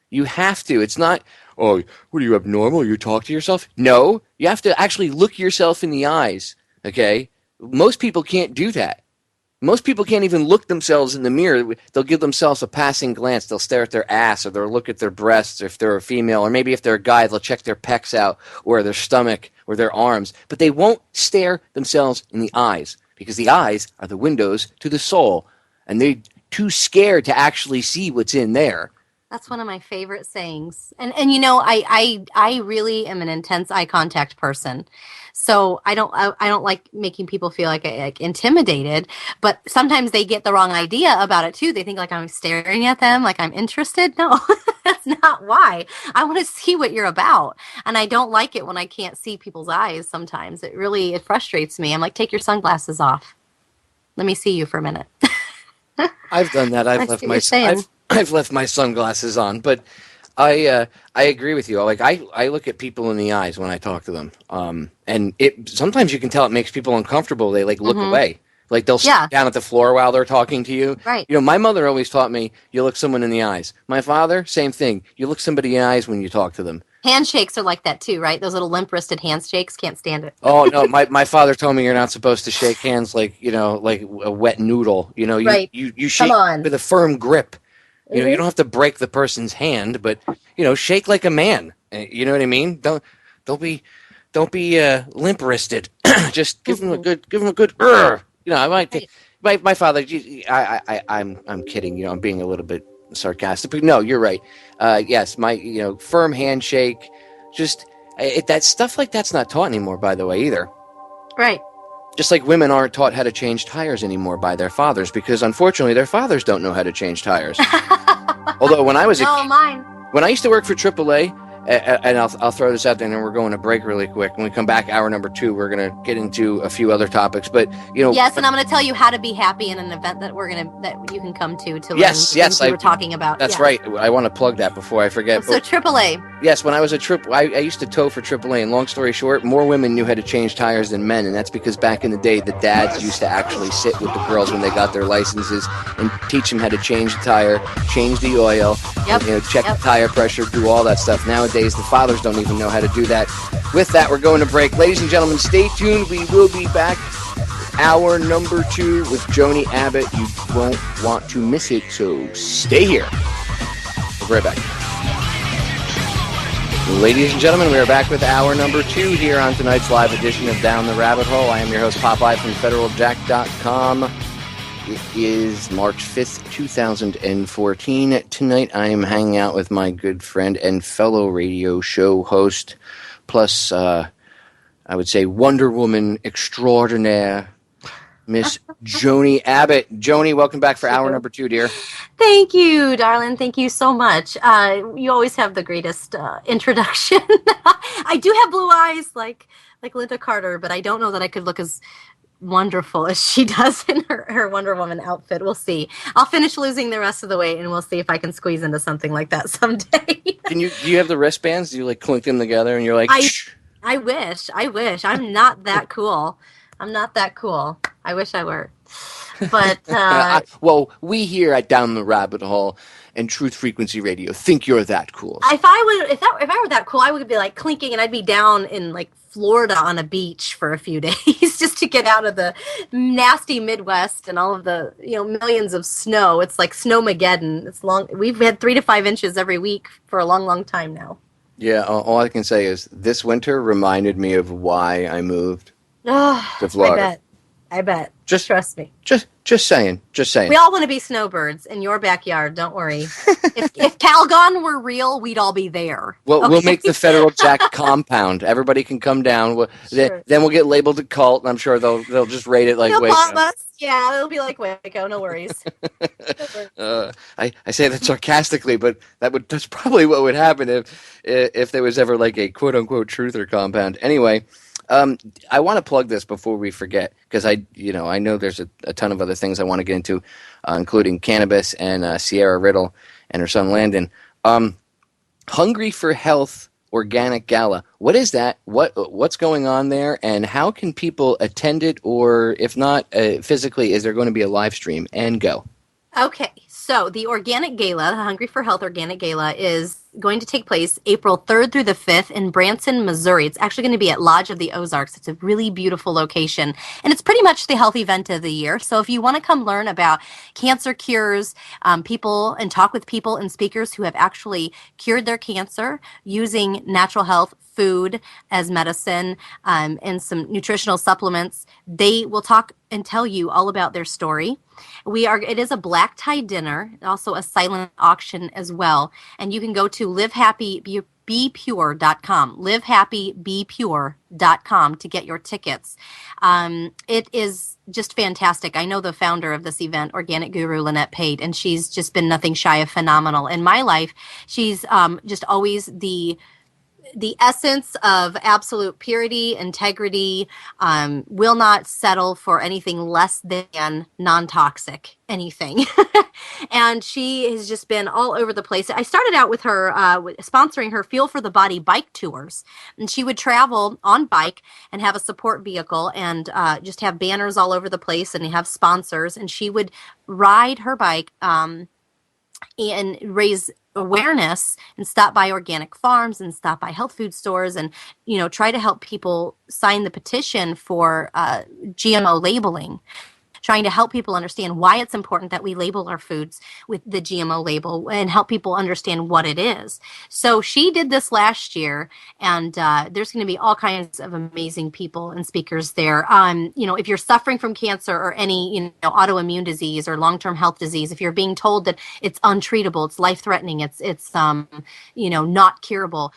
You have to. It's not, oh, what are you, abnormal? You talk to yourself? No, you have to actually look yourself in the eyes. Okay, most people can't do that. Most people can't even look themselves in the mirror. They'll give themselves a passing glance. They'll stare at their ass, or they'll look at their breasts if they're a female, or maybe if they're a guy, they'll check their pecs out, or their stomach, or their arms. But they won't stare themselves in the eyes, because the eyes are the windows to the soul, and they're too scared to actually see what's in there. That's one of my favorite sayings. And I really am an intense eye contact person. So I don't like making people feel like intimidated, but sometimes they get the wrong idea about it too. They think like I'm staring at them, like I'm interested. No, that's not why. I want to see what you're about. And I don't like it when I can't see people's eyes sometimes. It frustrates me. I'm like, take your sunglasses off. Let me see you for a minute. I've done that. I've left my sunglasses on, but I agree with you. Like I look at people in the eyes when I talk to them, and sometimes you can tell it makes people uncomfortable. They look away, like they'll sit down at the floor while they're talking to you. Right. My mother always taught me you look someone in the eyes. My father, same thing. You look somebody in the eyes when you talk to them. Handshakes are like that too, right? Those little limp-wristed handshakes, can't stand it. Oh no, my father told me you're not supposed to shake hands like a wet noodle. Right. You shake with a firm grip. You don't have to break the person's hand, but shake like a man. You know what I mean? Don't be limp-wristed. Just give him a good. My father. I'm kidding. I'm being a little bit sarcastic, but no, you're right. Yes, my firm handshake. Just that stuff like that's not taught anymore. By the way, either. Right. Just like women aren't taught how to change tires anymore by their fathers, because unfortunately their fathers don't know how to change tires. Although when I was when I used to work for AAA, and I'll throw this out there, and then we're going to break really quick. When we come back, hour number 2, we're going to get into a few other topics. But yes, and I'm going to tell you how to be happy in an event that you can come to learn things we were talking about. That's right. I want to plug that before I forget. So AAA. Yes, when I was I used to tow for AAA, and long story short, more women knew how to change tires than men, and that's because back in the day, the dads used to actually sit with the girls when they got their licenses and teach them how to change the tire, change the oil, check the tire pressure, do all that stuff. Nowadays, the fathers don't even know how to do that. With that, we're going to break. Ladies and gentlemen, stay tuned. We will be back. Hour number 2 with Joni Abbott. You won't want to miss it, so stay here. We'll be right back. Ladies and gentlemen, we are back with hour number 2 here on tonight's live edition of Down the Rabbit Hole. I am your host, Popeye from FederalJack.com. It is March 5th, 2014. Tonight I am hanging out with my good friend and fellow radio show host, plus, I would say, Wonder Woman extraordinaire, Miss Joni Abbott. Joni, welcome back for hour number 2, dear. Thank you, darling. Thank you so much. You always have the greatest introduction. I do have blue eyes like Linda Carter, but I don't know that I could look as wonderful as she does in her Wonder Woman outfit. We'll see. I'll finish losing the rest of the weight, and we'll see if I can squeeze into something like that someday. Do you have the wristbands? Do you clink them together and you're like, I wish. I'm not that cool. I wish I were. But well, we here at Down the Rabbit Hole and Truth Frequency Radio think you're that cool. if I were that cool, I would be like clinking, and I'd be down in like Florida on a beach for a few days just to get out of the nasty Midwest and all of the millions of snow. It's like snowmageddon. It's long. We've had 3 to 5 inches every week for a long, long time now. Yeah, all I can say is this winter reminded me of why I moved to Florida. I bet. Just trust me. Just saying. We all want to be snowbirds in your backyard. Don't worry. if Calgon were real, we'd all be there. Well, okay? We'll make the Federal Jack compound. Everybody can come down. Sure. Then we'll get labeled a cult, and I'm sure they'll just rate it like They'll Waco. bomb us. Yeah, it'll be like Waco. No worries. I say that sarcastically, but that's probably what would happen if there was ever like a quote unquote truther compound. Anyway. I want to plug this before we forget, because I know there's a ton of other things I want to get into, including Cannabis and Sierra Riddle and her son Landon. Hungry for Health Organic Gala. What is that? What's going on there, and how can people attend it, or if not physically, is there going to be a live stream? And go. Okay, so the Organic Gala, the Hungry for Health Organic Gala, is going to take place April 3rd through the 5th in Branson, Missouri. It's actually going to be at Lodge of the Ozarks. It's a really beautiful location, and it's pretty much the health event of the year. So if you want to come learn about cancer cures, people, and talk with people and speakers who have actually cured their cancer using natural health food as medicine, and some nutritional supplements, they will talk and tell you all about their story. It is a black tie dinner, also a silent auction as well. And you can go to livehappybepure.com, livehappybepure.com to get your tickets. It is just fantastic. I know the founder of this event, Organic Guru Lynette Pate, and she's just been nothing shy of phenomenal. In my life, she's just always the essence of absolute purity, integrity, will not settle for anything less than non-toxic anything. And she has just been all over the place. I started out with her sponsoring her Feel for the Body bike tours. And she would travel on bike and have a support vehicle and just have banners all over the place and have sponsors. And she would ride her bike and raise awareness and stop by organic farms and stop by health food stores and try to help people sign the petition for GMO labeling, trying to help people understand why it's important that we label our foods with the GMO label and help people understand what it is. So she did this last year, and there's going to be all kinds of amazing people and speakers there. If you're suffering from cancer or any autoimmune disease or long-term health disease, if you're being told that it's untreatable, it's life-threatening, it's not curable,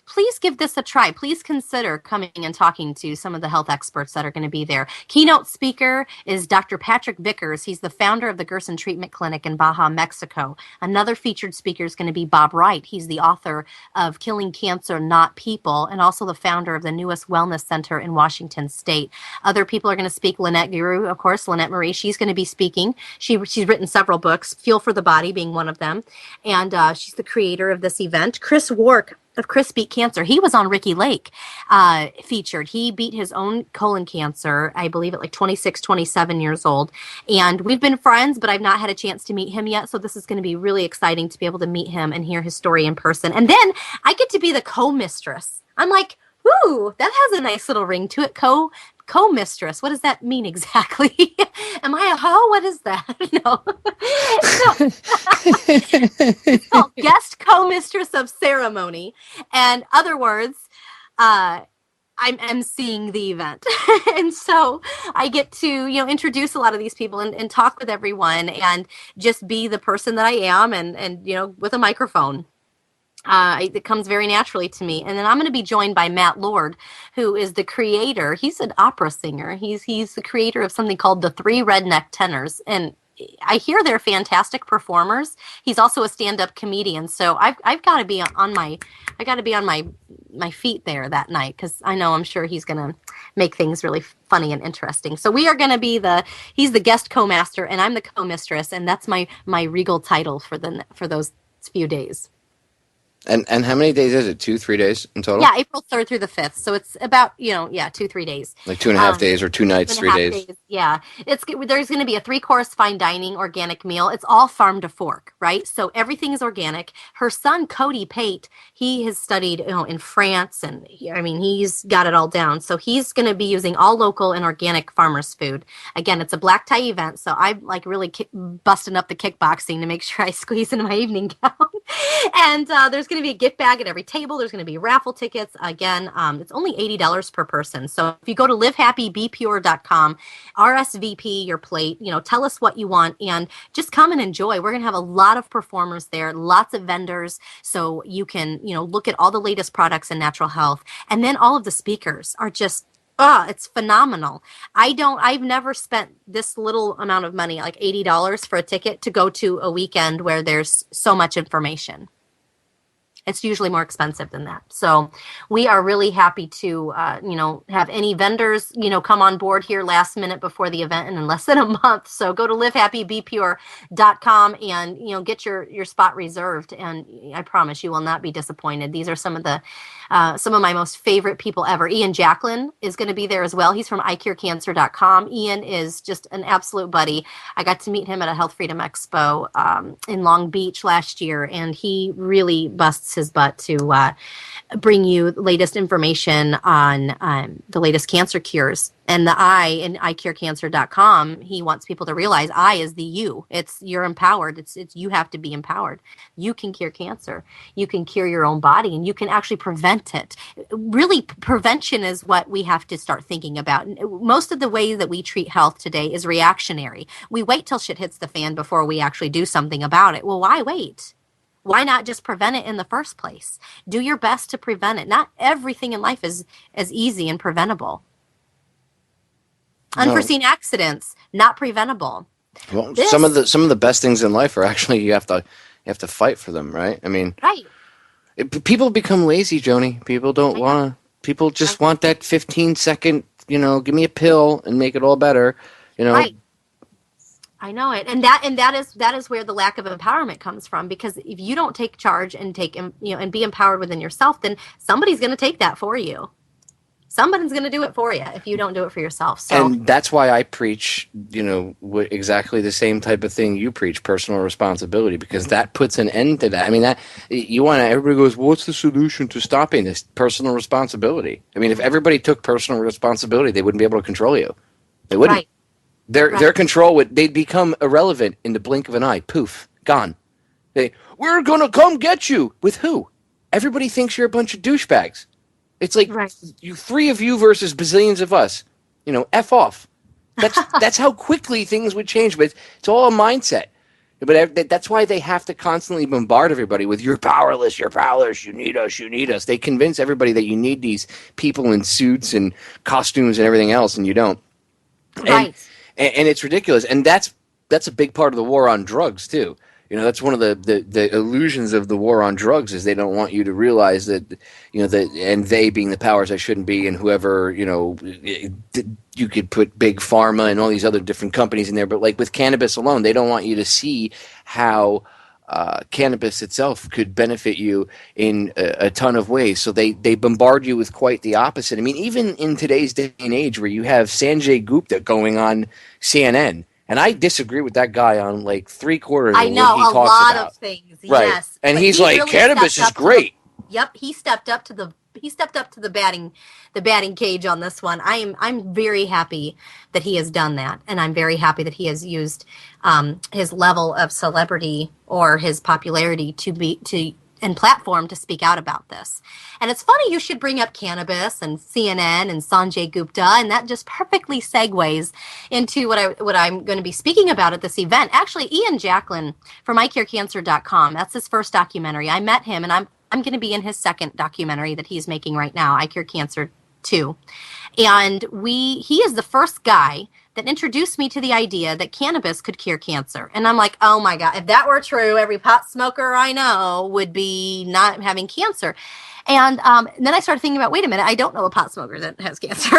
please give this a try. Please consider coming and talking to some of the health experts that are going to be there. Keynote speaker is Dr. Patrick Vickers. He's the founder of the Gerson Treatment Clinic in Baja, Mexico. Another featured speaker is going to be Bob Wright. He's the author of Killing Cancer, Not People, and also the founder of the newest wellness center in Washington State. Other people are going to speak. Lynette Guru, of course, Lynette Marie. She's going to be speaking. She's written several books, Feel for the Body being one of them, and she's the creator of this event. Chris Wark of Chris Beat Cancer. He was on Ricky Lake featured. He beat his own colon cancer, I believe at like 26, 27 years old. And we've been friends, but I've not had a chance to meet him yet. So this is going to be really exciting to be able to meet him and hear his story in person. And then I get to be the co-mistress. I'm like, ooh, that has a nice little ring to it. Co-mistress. What does that mean exactly? Am I a hoe? What is that? No. It's called guest co-mistress of ceremony. And other words, I'm emceeing the event. And so I get to, introduce a lot of these people and talk with everyone and just be the person that I am and with a microphone. It comes very naturally to me. And then I'm going to be joined by Matt Lord, who is the creator. He's an opera singer. He's the creator of something called the Three Redneck Tenors. And I hear they're fantastic performers. He's also a stand-up comedian. So I've got to be on my feet there that night, because I'm sure he's going to make things really funny and interesting. So we are going to be he's the guest co-master and I'm the co-mistress. And that's my regal title for those few days. And how many days is it? 2-3 days in total? Yeah, April 3rd through the 5th. So it's about, 2-3 days. Like 2.5 days or 2 nights, 3 days. Yeah, there's going to be a 3-course fine dining organic meal. It's all farm to fork, right? So everything is organic. Her son Cody Pate, he has studied, in France, and he's got it all down. So he's going to be using all local and organic farmers food. Again, it's a black tie event, so I'm like really busting up the kickboxing to make sure I squeeze into my evening gown. And there's going to be a gift bag at every table. There's going to be raffle tickets. Again, it's only $80 per person. So if you go to livehappybepure.com, RSVP your plate, tell us what you want and just come and enjoy. We're going to have a lot of performers there, lots of vendors. So you can, look at all the latest products in natural health. And then all of the speakers are just, it's phenomenal. I've never spent this little amount of money, like $80 for a ticket to go to a weekend where there's so much information. It's usually more expensive than that. So we are really happy to, have any vendors, come on board here last minute before the event and in less than a month. So go to livehappybepure.com and, get your spot reserved. And I promise you will not be disappointed. These are some of my most favorite people ever. Ian Jacklin is going to be there as well. He's from icurecancer.com. Ian is just an absolute buddy. I got to meet him at a Health Freedom Expo in Long Beach last year, and he really busts his butt to bring you the latest information on the latest cancer cures. And the I in icurecancer.com, he wants people to realize I is the you. You're empowered. It's you have to be empowered. You can cure cancer. You can cure your own body, and you can actually prevent it. Really, prevention is what we have to start thinking about. Most of the way that we treat health today is reactionary. We wait till shit hits the fan before we actually do something about it. Well, why wait? Why not just prevent it in the first place? Do your best to prevent it. Not everything in life is as easy and preventable. Unforeseen accidents, not preventable. Well, some of the best things in life are actually you have to fight for them, right? I mean, right. People become lazy, Joni. People don't want to. People just want that 15-second, give me a pill and make it all better, Right. I know it, and that is where the lack of empowerment comes from. Because if you don't take charge and and be empowered within yourself, then somebody's going to take that for you. Somebody's going to do it for you if you don't do it for yourself. So, and that's why I preach, exactly the same type of thing you preach: personal responsibility, because that puts an end to that. I mean, everybody goes, well, what's the solution to stopping this? Personal responsibility. I mean, if everybody took personal responsibility, they wouldn't be able to control you. They wouldn't. Right. Their control they'd become irrelevant in the blink of an eye. Poof, gone. We're gonna come get you. With who? Everybody thinks you're a bunch of douchebags. It's like you 3 of you versus bazillions of us. F off. That's how quickly things would change. But it's all a mindset. But that's why they have to constantly bombard everybody with "you're powerless, you're powerless, you need us, you need us." They convince everybody that you need these people in suits and costumes and everything else, and you don't. Right. And it's ridiculous, and that's a big part of the war on drugs too. That's one of the illusions of the war on drugs is they don't want you to realize that and they being the powers that shouldn't be, and whoever you could put big pharma and all these other different companies in there, but like with cannabis alone, they don't want you to see how cannabis itself could benefit you in a ton of ways. So they bombard you with quite the opposite. I mean, even in today's day and age where you have Sanjay Gupta going on CNN, and I disagree with that guy on like 3/4 of what he talks about. I know, a lot of things, right. Yes. And he's like, really, cannabis is great. Yep, he stepped up to the batting cage on this one. I'm very happy that he has done that, and I'm very happy that he has used his level of celebrity or his popularity and platform to speak out about this. And it's funny you should bring up cannabis and CNN and Sanjay Gupta, and that just perfectly segues into what I'm going to be speaking about at this event. Actually, Ian Jacklin from icurecancer.com, that's his first documentary. I met him, and I'm going to be in his second documentary that he's making right now, I Cure Cancer 2. And he is the first guy that introduced me to the idea that cannabis could cure cancer. And I'm like, oh my God, if that were true, every pot smoker I know would be not having cancer. And then I started thinking about, wait a minute, I don't know a pot smoker that has cancer.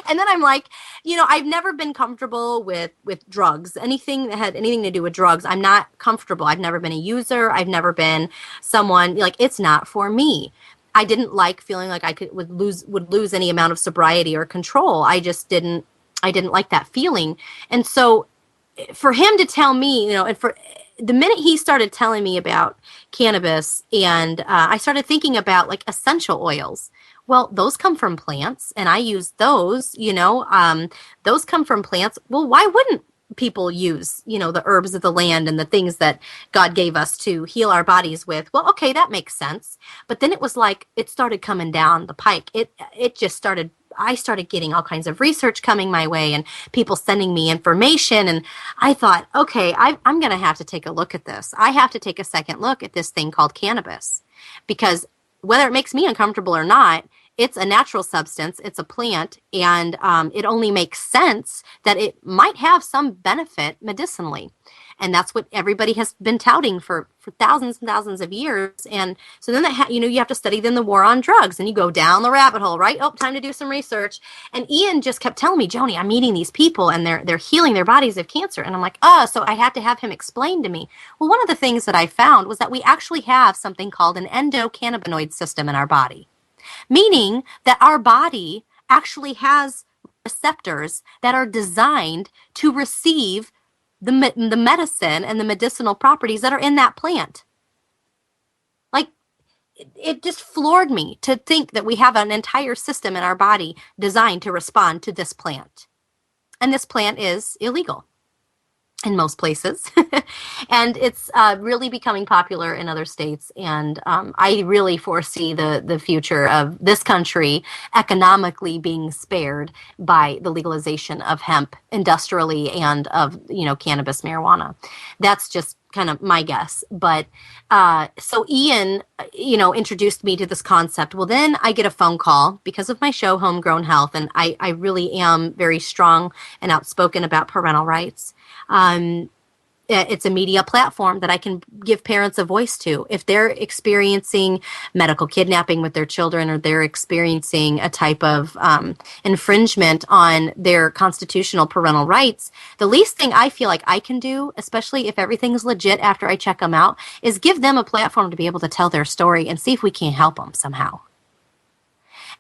And then I'm like, I've never been comfortable with drugs, anything that had anything to do with drugs. I'm not comfortable. I've never been a user. I've never been someone, like, it's not for me. I didn't like feeling like I would lose any amount of sobriety or control. I didn't like that feeling. And so for him to tell me, and for the minute he started telling me about cannabis, and I started thinking about like essential oils. Well, those come from plants, and I use those, those come from plants. Well, why wouldn't people use, the herbs of the land and the things that God gave us to heal our bodies with? Well, okay, that makes sense. But then it was like, it started coming down the pike. I started getting all kinds of research coming my way and people sending me information. And I thought, okay, I'm going to have to take a look at this. I have to take a second look at this thing called cannabis, because whether it makes me uncomfortable or not, it's a natural substance, it's a plant, and it only makes sense that it might have some benefit medicinally. And that's what everybody has been touting for thousands and thousands of years. And so then you have to study then the war on drugs, and you go down the rabbit hole, right? Oh, time to do some research. And Ian just kept telling me, Joni, I'm meeting these people and they're healing their bodies of cancer. And I'm like, so I had to have him explain to me. Well, one of the things that I found was that we actually have something called an endocannabinoid system in our body, meaning that our body actually has receptors that are designed to receive the medicine and the medicinal properties that are in that plant. Like, it just floored me to think that we have an entire system in our body designed to respond to this plant. And this plant is illegal in most places. And it's really becoming popular in other states. And I really foresee the future of this country economically being spared by the legalization of hemp industrially and of, cannabis, marijuana. That's just kind of my guess. But so Ian, introduced me to this concept. Well, then I get a phone call because of my show, Homegrown Health. And I really am very strong and outspoken about parental rights. It's a media platform that I can give parents a voice to. If they're experiencing medical kidnapping with their children, or they're experiencing a type of infringement on their constitutional parental rights, the least thing I feel like I can do, especially if everything's legit after I check them out, is give them a platform to be able to tell their story and see if we can help them somehow.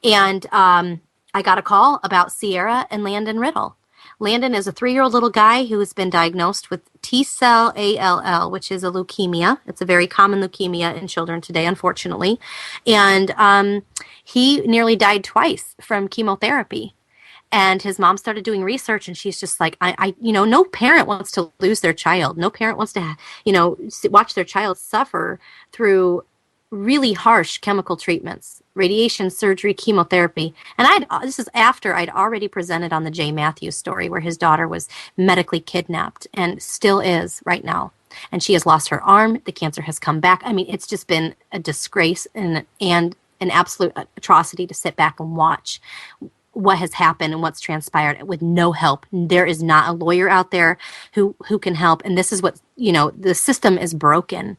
And I got a call about Sierra and Landon Riddle. Landon is a 3-year-old little guy who has been diagnosed with T-cell ALL, which is a leukemia. It's a very common leukemia in children today, unfortunately. And he nearly died twice from chemotherapy. And his mom started doing research, and she's just like, no parent wants to lose their child. No parent wants to, watch their child suffer through really harsh chemical treatments, radiation, surgery, chemotherapy. And this is after I'd already presented on the Jay Matthews story, where his daughter was medically kidnapped and still is right now. And she has lost her arm. The cancer has come back. I mean, it's just been a disgrace and an absolute atrocity to sit back and watch what has happened and what's transpired with no help. There is not a lawyer out there who can help. And this is what, the system is broken.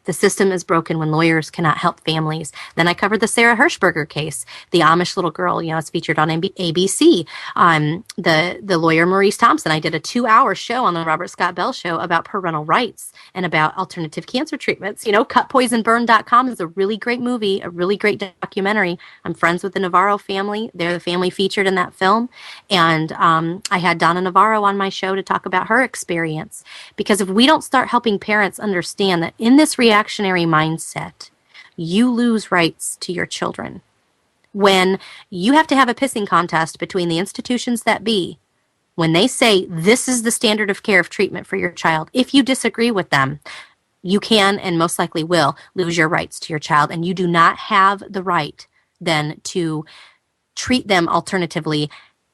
The system is broken when lawyers cannot help families. Then I covered the Sarah Hirschberger case, the Amish little girl, it's featured on ABC. The lawyer Maurice Thompson. I did a 2-hour show on the Robert Scott Bell Show about parental rights and about alternative cancer treatments. CutPoisonBurn.com is a really great movie, a really great documentary. I'm friends with the Navarro family. They're the family featured in that film. And I had Donna Navarro on my show to talk about her experience. Because if we don't start helping parents understand that in this reactionary mindset, you lose rights to your children. When you have to have a pissing contest between the institutions that be, when they say this is the standard of care of treatment for your child, if you disagree with them, you can and most likely will lose your rights to your child. And you do not have the right then to treat them alternatively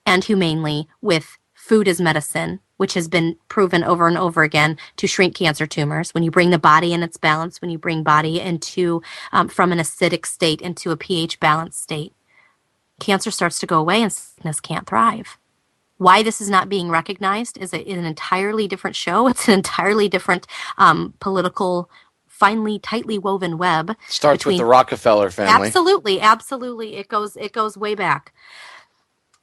and humanely with food as medicine, which has been proven over and over again to shrink cancer tumors. When you bring the body in its balance, when you bring body into from an acidic state into a pH balanced state, cancer starts to go away and sickness can't thrive. Why this is not being recognized is an entirely different show. It's an entirely different political finely, tightly woven web. Starts with the Rockefeller family. Absolutely. It goes way back.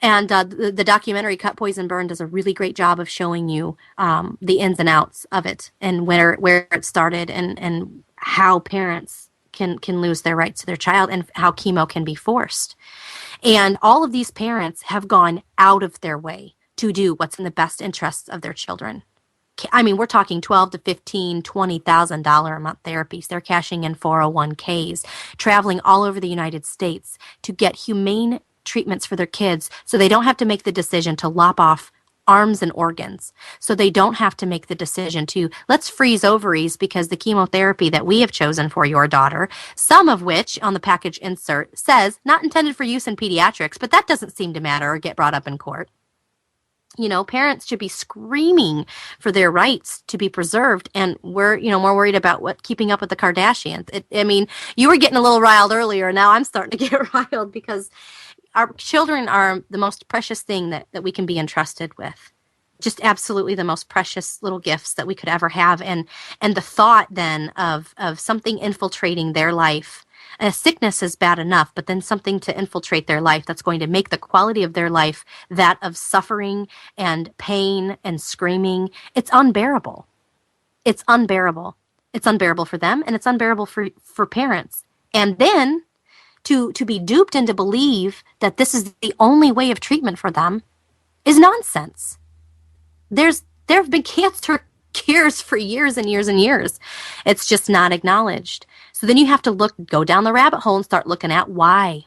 And the documentary Cut, Poison, Burn does a really great job of showing you the ins and outs of it and where it started and how parents can lose their rights to their child and how chemo can be forced. And all of these parents have gone out of their way to do what's in the best interests of their children. I mean, we're talking $12,000 to $15,000, $20,000 a month therapies. They're cashing in 401ks, traveling all over the United States to get humane treatments for their kids so they don't have to make the decision to lop off arms and organs. So they don't have to make the decision to, let's freeze ovaries because the chemotherapy that we have chosen for your daughter, some of which on the package insert says not intended for use in pediatrics, but that doesn't seem to matter or get brought up in court. You know, parents should be screaming for their rights to be preserved, and we're, more worried about keeping up with the Kardashians. I mean, you were getting a little riled earlier. Now I'm starting to get riled because our children are the most precious thing that we can be entrusted with. Just absolutely the most precious little gifts that we could ever have. And the thought then of something infiltrating their life. A sickness is bad enough, but then something to infiltrate their life that's going to make the quality of their life that of suffering and pain and screaming. It's unbearable. It's unbearable. It's unbearable for them, and it's unbearable for parents. And then to be duped and to believe that this is the only way of treatment for them is nonsense. There have been cancer cures for years and years and years. It's just not acknowledged. So then you have to go down the rabbit hole and start looking at why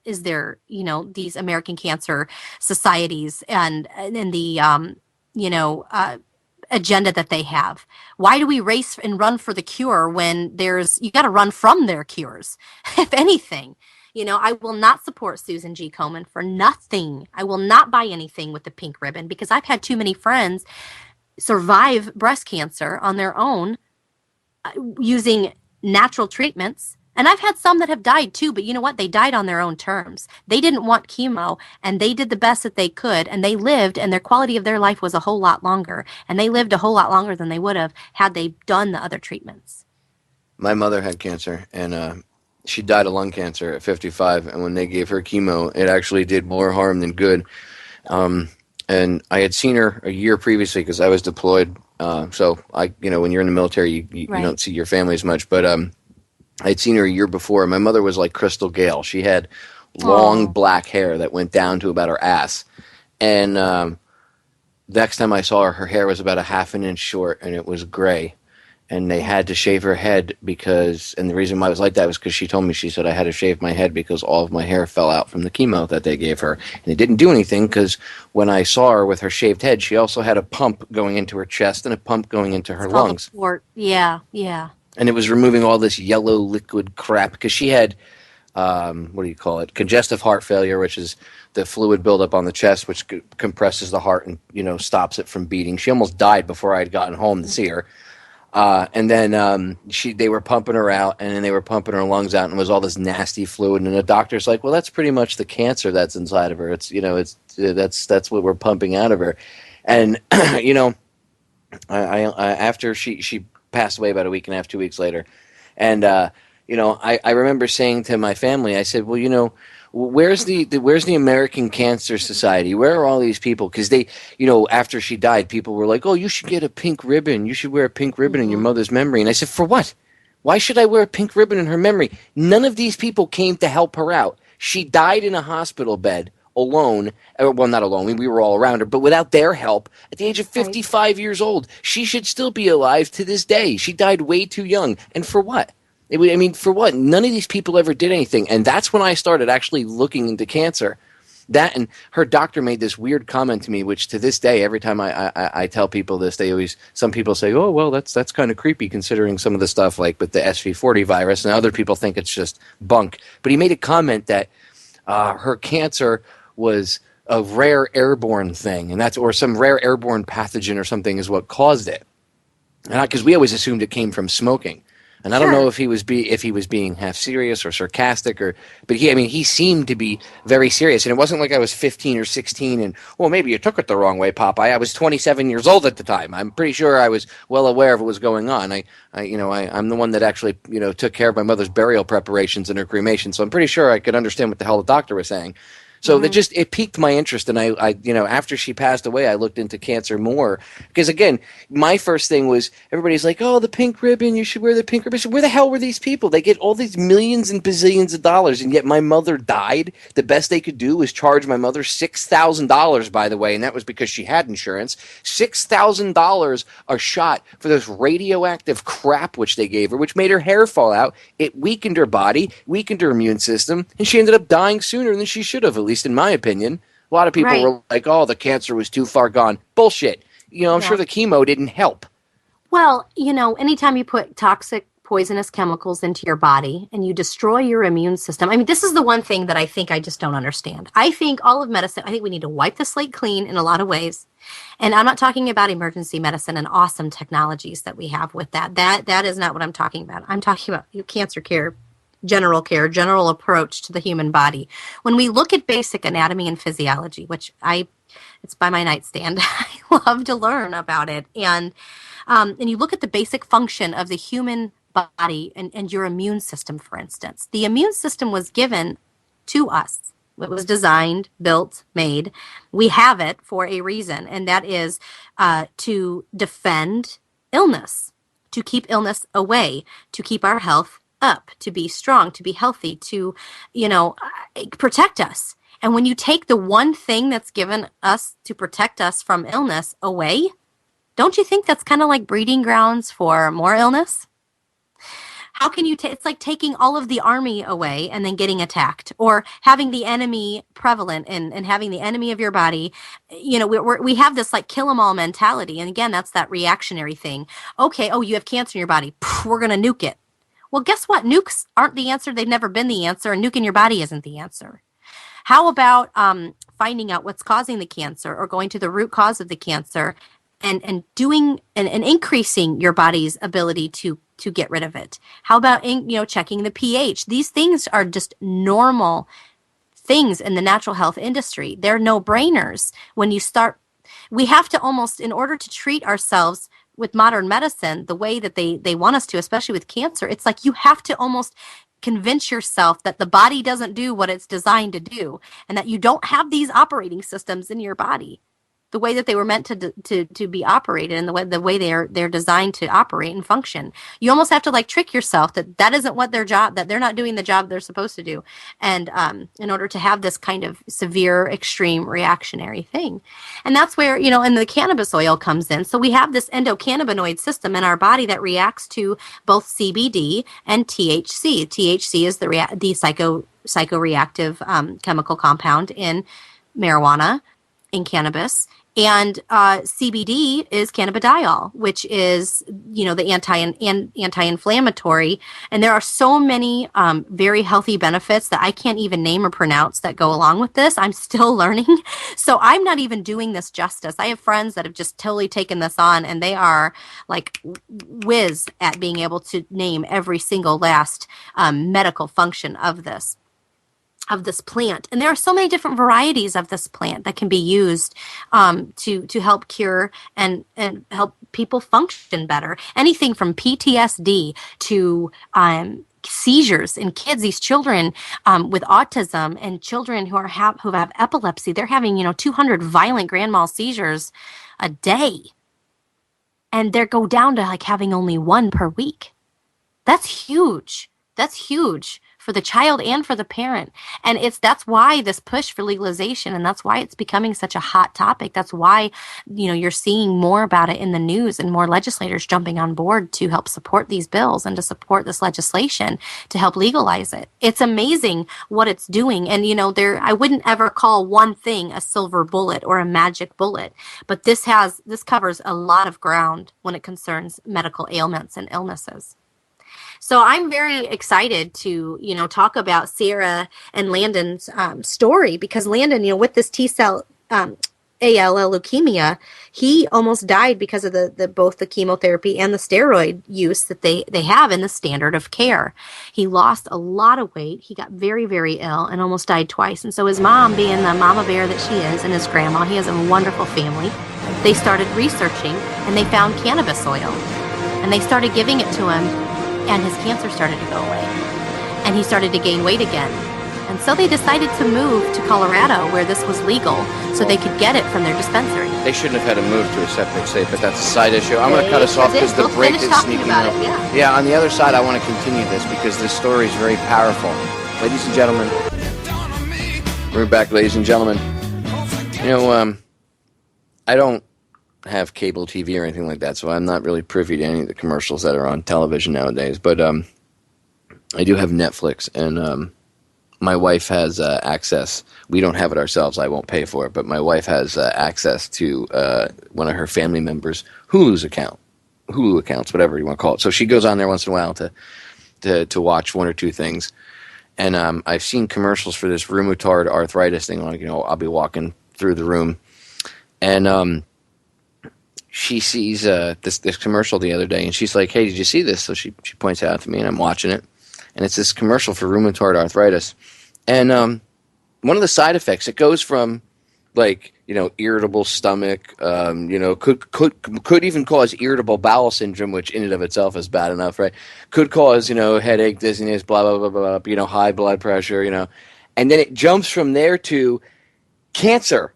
is there, these American Cancer Societies and the, agenda that they have. Why do we race and run for the cure when you got to run from their cures? If anything, I will not support Susan G. Komen for nothing. I will not buy anything with the pink ribbon because I've had too many friends survive breast cancer on their own using natural treatments. And I've had some that have died too, but you know what? They died on their own terms. They didn't want chemo, and they did the best that they could, and they lived, and their quality of their life was a whole lot longer. And they lived a whole lot longer than they would have had they done the other treatments. My mother had cancer, and she died of lung cancer at 55, and when they gave her chemo, it actually did more harm than good. And I had seen her a year previously because I was deployed. So when you're in the military, you Right. don't see your family as much. But I'd seen her a year before. My mother was like Crystal Gale. She had long black hair that went down to about her ass. And next time I saw her, her hair was about a half an inch short, and it was gray. And they had to shave her head and the reason why it was like that was because she told me, she said, I had to shave my head because all of my hair fell out from the chemo that they gave her. And it didn't do anything because when I saw her with her shaved head, she also had a pump going into her chest and a pump going into her lungs. Yeah. And it was removing all this yellow liquid crap because she had, congestive heart failure, which is the fluid buildup on the chest, which compresses the heart and, stops it from beating. She almost died before I had gotten home to see her. And then they were pumping her out, and then they were pumping her lungs out, and it was all this nasty fluid. And the doctor's like, "Well, that's pretty much the cancer that's inside of her. It's that's what we're pumping out of her." And I after she passed away about a week and a half, 2 weeks later, and I remember saying to my family, I said, "Well, where's the American Cancer Society? Where are all these people?" Because they, after she died, people were like, "Oh, you should get a pink ribbon. You should wear a pink ribbon in your mother's memory." And I said, "For what? Why should I wear a pink ribbon in her memory?" None of these people came to help her out. She died in a hospital bed alone. Well, not alone. We were all around her, but without their help at the age of 55 years old. She should still be alive to this day. She died way too young. And for what? For what? None of these people ever did anything. And that's when I started actually looking into cancer. That, and her doctor made this weird comment to me, which to this day, every time I tell people this, some people say, "Oh, well, that's kind of creepy considering some of the stuff like with the SV40 virus," and other people think it's just bunk. But he made a comment that her cancer was a rare airborne thing, or some rare airborne pathogen or something is what caused it. And because we always assumed it came from smoking. And I don't know if he was being half serious or sarcastic, but he seemed to be very serious. And it wasn't like I was 15 or 16 and, well, maybe you took it the wrong way, Popeye. I was 27 years old at the time. I'm pretty sure I was well aware of what was going on. I'm the one that actually, took care of my mother's burial preparations and her cremation. So I'm pretty sure I could understand what the hell the doctor was saying. So it piqued my interest, and I after she passed away, I looked into cancer more because, again, my first thing was everybody's like, oh, the pink ribbon, you should wear the pink ribbon. So where the hell were these people? They get all these millions and bazillions of dollars, and yet my mother died. The best they could do was charge my mother $6,000, by the way, and that was because she had insurance. $6,000 a shot for this radioactive crap which they gave her, which made her hair fall out. It weakened her body, weakened her immune system, and she ended up dying sooner than she should have, at least in my opinion. A lot of people were like, oh, the cancer was too far gone. Bullshit. I'm sure the chemo didn't help. Well, anytime you put toxic, poisonous chemicals into your body and you destroy your immune system, this is the one thing that I think I just don't understand. I think all of medicine, I think we need to wipe the slate clean in a lot of ways. And I'm not talking about emergency medicine and awesome technologies that we have with that. That is not what I'm talking about. I'm talking about cancer care, general approach to the human body. When we look at basic anatomy and physiology, which it's by my nightstand, I love to learn about it. And you look at the basic function of the human body and your immune system, for instance. The immune system was given to us. It was designed, built, made. We have it for a reason, and that is to defend illness, to keep illness away, to keep our health up, to be strong, to be healthy, to, protect us. And when you take the one thing that's given us to protect us from illness away, don't you think that's kind of like breeding grounds for more illness? How can you it's like taking all of the army away and then getting attacked, or having the enemy prevalent and having the enemy of your body. We have this like kill 'em all mentality. And again, that's that reactionary thing. Okay, you have cancer in your body. We're going to nuke it. Well, guess what? Nukes aren't the answer. They've never been the answer. And nuking your body isn't the answer. How about finding out what's causing the cancer, or going to the root cause of the cancer and doing and increasing your body's ability to get rid of it? How about checking the pH? These things are just normal things in the natural health industry. They're no-brainers. When you start, we have to almost, in order to treat ourselves with modern medicine the way that they want us to, especially with cancer, it's like you have to almost convince yourself that the body doesn't do what it's designed to do, and that you don't have these operating systems in your body the way that they were meant to be operated, and the way they're designed to operate and function. You almost have to like trick yourself that isn't what their job, that they're not doing the job they're supposed to do, and in order to have this kind of severe, extreme reactionary thing. And that's where and the cannabis oil comes in. So we have this endocannabinoid system in our body that reacts to both CBD and THC. THC is the psychoreactive chemical compound in marijuana, in cannabis. And CBD is cannabidiol, which is, the anti-inflammatory. And there are so many very healthy benefits that I can't even name or pronounce that go along with this. I'm still learning. So I'm not even doing this justice. I have friends that have just totally taken this on, and they are like whiz at being able to name every single last medical function of this plant. And there are so many different varieties of this plant that can be used to help cure and help people function better. Anything from PTSD to seizures in kids, these children with autism, and children who have epilepsy. They're having 200 violent grand mal seizures a day, and they go down to like having only one per week. That's huge. That's huge for the child and for the parent. And that's why this push for legalization, and that's why it's becoming such a hot topic. That's why, you're seeing more about it in the news, and more legislators jumping on board to help support these bills and to support this legislation to help legalize it. It's amazing what it's doing. And, I wouldn't ever call one thing a silver bullet or a magic bullet, but this covers a lot of ground when it concerns medical ailments and illnesses. So I'm very excited to, talk about Sierra and Landon's story, because Landon, with this T-cell ALL leukemia, he almost died because of the both the chemotherapy and the steroid use that they have in the standard of care. He lost a lot of weight. He got very, very ill and almost died twice. And so his mom, being the mama bear that she is, and his grandma, he has a wonderful family, they started researching and they found cannabis oil. And they started giving it to him, and his cancer started to go away. And he started to gain weight again. And so they decided to move to Colorado, where this was legal, so they could get it from their dispensary. They shouldn't have had to move to a separate state, but that's a side issue. I'm going to cut us off because the break is sneaking up. Yeah, on the other side, I want to continue this because this story is very powerful. Ladies and gentlemen, we're back, ladies and gentlemen. You know, I don't have cable TV or anything like that, so I'm not really privy to any of the commercials that are on television nowadays, but I do have Netflix, and my wife has access. We don't have it ourselves. I won't pay for it, but my wife has access to one of her family members' Hulu accounts, whatever you want to call it. So she goes on there once in a while to watch one or two things. And I've seen commercials for this rheumatoid arthritis thing. Like, you know, I'll be walking through the room, and she sees this commercial the other day, and she's like, "Hey, did you see this?" So she points it out to me, and I'm watching it. And it's this commercial for rheumatoid arthritis. And one of the side effects, it goes from, like, you know, irritable stomach, you know, could even cause irritable bowel syndrome, which in and of itself is bad enough, right? Could cause, you know, headache, dizziness, blah, blah, blah, blah, blah, you know, high blood pressure, you know. And then it jumps from there to cancer.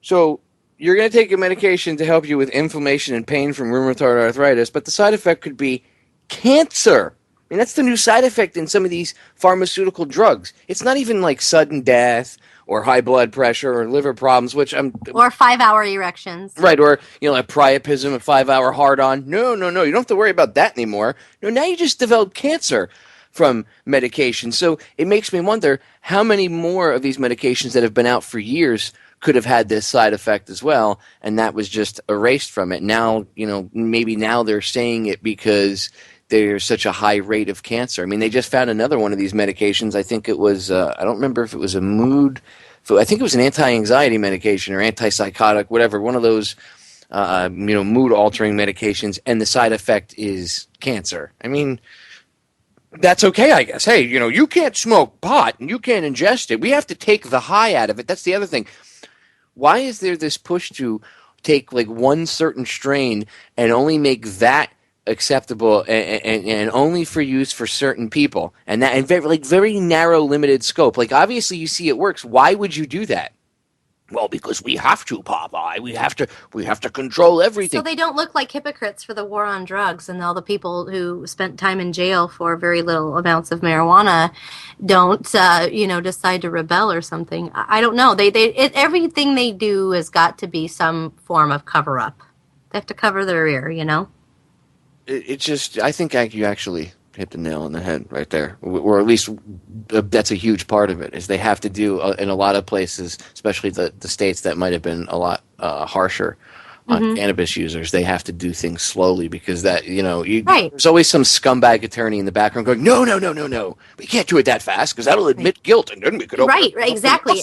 So you're going to take a medication to help you with inflammation and pain from rheumatoid arthritis, but the side effect could be cancer. I mean, that's the new side effect in some of these pharmaceutical drugs. It's not even like sudden death or high blood pressure or liver problems, which I'm... Or 5-hour erections. Right, or, you know, like priapism, a 5-hour hard-on. No. You don't have to worry about that anymore. No, now you just developed cancer from medication. So it makes me wonder how many more of these medications that have been out for years could have had this side effect as well, and that was just erased from it. Now, you know, maybe now they're saying it because there's such a high rate of cancer. I mean, they just found another one of these medications. I think it was, I don't remember if it was I think it was an anti-anxiety medication or antipsychotic, whatever, one of those, you know, mood-altering medications, and the side effect is cancer. I mean, that's okay, I guess. Hey, you know, you can't smoke pot and you can't ingest it. We have to take the high out of it. That's the other thing. Why is there this push to take, like, one certain strain and only make that acceptable and only for use for certain people, and that, and very narrow, limited scope? Like, obviously you see it works. Why would you do that? Well, because we have to, Popeye. We have to control everything. So they don't look like hypocrites for the war on drugs, and all the people who spent time in jail for very little amounts of marijuana don't, you know, decide to rebel or something. I don't know. Everything they do has got to be some form of cover up. They have to cover their ear, you know. It's just, I think you actually hit the nail on the head right there, or at least that's a huge part of it, is they have to do, in a lot of places, especially the states that might have been a lot harsher on cannabis users, they have to do things slowly because that, you know, there's always some scumbag attorney in the background going, no, we can't do it that fast because that'll admit guilt and then we could open Right, exactly.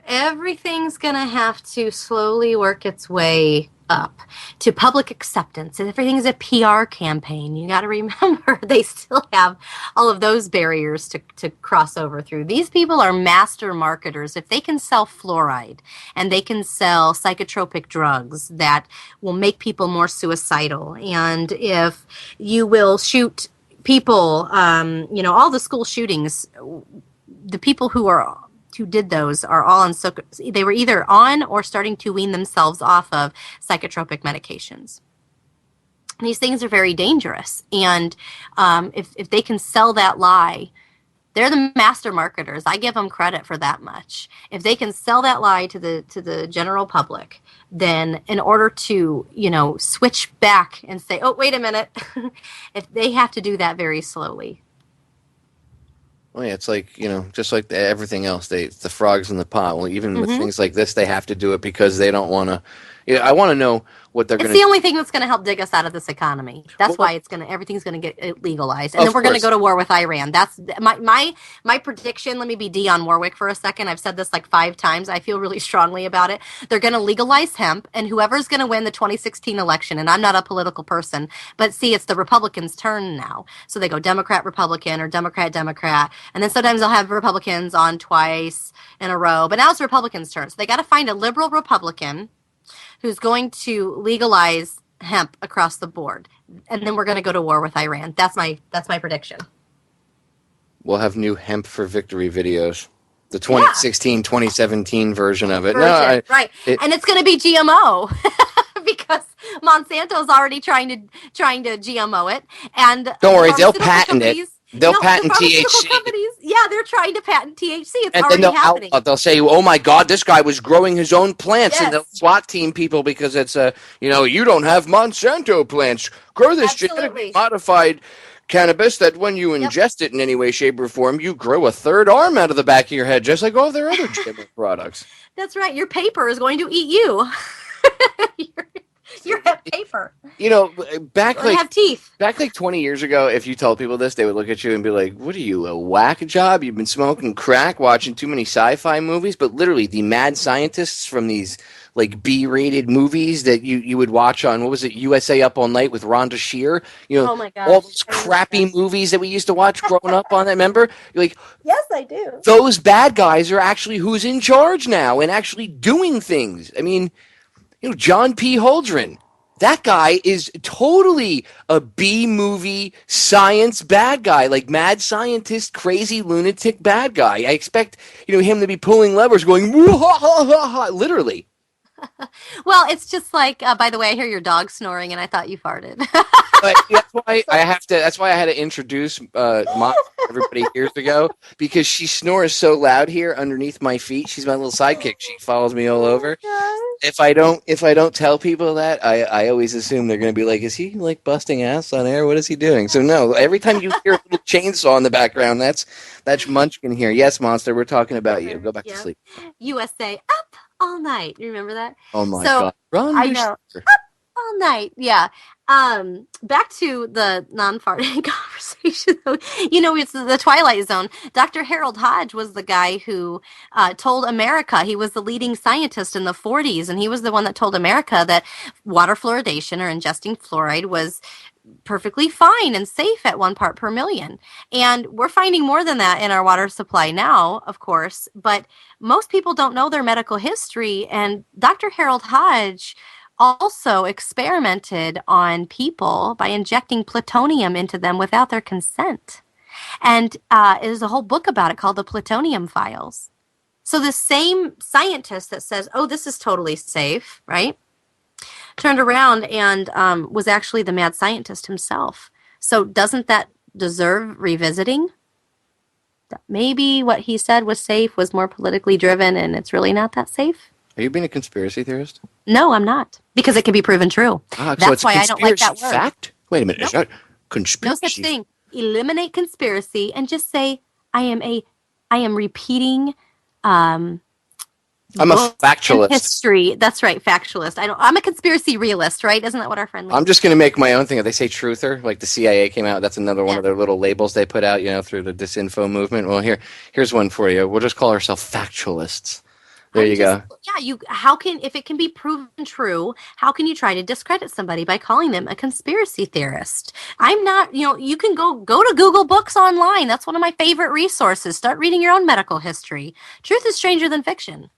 Everything's going to have to slowly work its way up to public acceptance, and everything is a PR campaign. You got to remember, they still have all of those barriers to cross over through. These people are master marketers. If they can sell fluoride and they can sell psychotropic drugs that will make people more suicidal, and if you will shoot people, you know, all the school shootings, the people who did those are all on, they were either on or starting to wean themselves off of psychotropic medications. And these things are very dangerous. And if they can sell that lie, they're the master marketers. I give them credit for that much. If they can sell that lie to the general public, then in order to, you know, switch back and say, oh, wait a minute, if they have to do that very slowly. Well, yeah, it's like, you know, just like everything else, the frogs in the pot. Well, even with things like this, they have to do it because they don't want to, Yeah, I want to know what they're going It's to. the only thing that's going to help dig us out of this economy. That's why everything's going to get legalized, and then we're going to go to war with Iran. That's my prediction. Let me be Dionne Warwick for a second. I've said this like 5 times. I feel really strongly about it. They're going to legalize hemp, and whoever's going to win the 2016 election, and I'm not a political person, but see, it's the Republicans' turn now. So they go Democrat, Republican, or Democrat, Democrat, and then sometimes they'll have Republicans on twice in a row. But now it's the Republicans' turn. So they got to find a liberal Republican who's going to legalize hemp across the board, and then we're going to go to war with Iran. That's my prediction. We'll have new hemp for victory videos. The 2016, 2017 version of it. Right. And it's going to be GMO because Monsanto's already trying to GMO it. And don't worry, they'll patent it. They'll patent THC. They're trying to patent THC. It's and already then happening. They'll say, "Oh my God, this guy was growing his own plants," and they'll SWAT team people because it's you don't have Monsanto plants. Grow this genetically modified cannabis that when you ingest it in any way, shape, or form, you grow a third arm out of the back of your head, just like all their other GMO products. That's right. Your paper is going to eat you. Your paper. Back have teeth. Back like 20 years ago, if you told people this, they would look at you and be like, "What are you, a whack job? You've been smoking crack, watching too many sci-fi movies." But literally, the mad scientists from these like B-rated movies that you would watch on, what was it, USA Up All Night with Rhonda Shear? Oh my gosh, all those crappy movies that we used to watch growing up on that. Remember? You're like, yes, I do. Those bad guys are actually who's in charge now and actually doing things. I mean, John P. Holdren. That guy is totally a B-movie science bad guy, like mad scientist, crazy lunatic bad guy. I expect, him to be pulling levers going, literally. Well, it's just like, by the way, I hear your dog snoring, and I thought you farted. But that's why I had to introduce Mom to everybody years ago, because she snores so loud here underneath my feet. She's my little sidekick. She follows me all over. If I don't tell people that, I always assume they're going to be like, "Is he like busting ass on air? What is he doing?" So no, every time you hear a little chainsaw in the background, that's Munchkin here. Yes, Monster, we're talking about you. Go back to sleep. USA Up All Night. You remember that? Oh my God. I know. Up all night. Yeah. Back to the non-farting conversation. It's the Twilight Zone. Dr. Harold Hodge was the guy who told America, he was the leading scientist in the 40s, and he was the one that told America that water fluoridation or ingesting fluoride was perfectly fine and safe at 1 part per million. And we're finding more than that in our water supply now, of course, but most people don't know their medical history. And Dr. Harold Hodge also experimented on people by injecting plutonium into them without their consent. And there's a whole book about it called The Plutonium Files. So the same scientist that says, "Oh, this is totally safe," right, turned around and was actually the mad scientist himself. So doesn't that deserve revisiting? That maybe what he said was safe was more politically driven, and it's really not that safe? Are you being a conspiracy theorist? No, I'm not. Because it can be proven true. That's why I don't like that word. Fact? Wait a minute. Nope. Is that conspiracy? No such thing. Eliminate conspiracy and just say, I am repeating I'm a factualist. History. That's right, factualist. I'm a conspiracy realist, right? Isn't that what our friend means? I'm just going to make my own thing. If they say truther, like the CIA came out, that's another one of their little labels they put out, through the disinfo movement. Well, here's one for you. We'll just call ourselves factualists. There you go. Yeah, if it can be proven true, how can you try to discredit somebody by calling them a conspiracy theorist? I'm not, you can go to Google Books online. That's one of my favorite resources. Start reading your own medical history. Truth is stranger than fiction.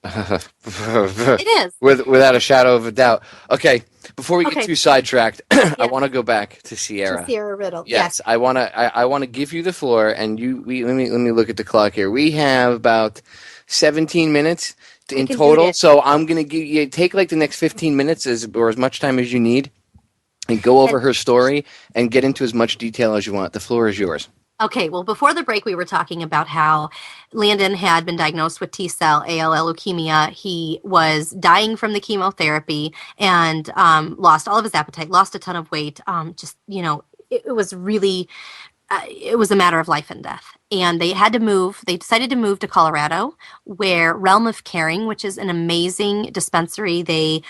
It is. Without a shadow of a doubt. Okay, before we get too sidetracked, I want to go back to Sierra. To Sierra Riddle. Yes, I want to give you the floor, and let me look at the clock here. We have about 17 minutes in total, so I'm going to give you take like the next 15 minutes or as much time as you need, and go over her story and get into as much detail as you want. The floor is yours. Okay, well, before the break, we were talking about how Landon had been diagnosed with T-cell ALL leukemia. He was dying from the chemotherapy and lost all of his appetite, lost a ton of weight. It was really it was a matter of life and death. And they had to move. They decided to move to Colorado, where Realm of Caring, which is an amazing dispensary, they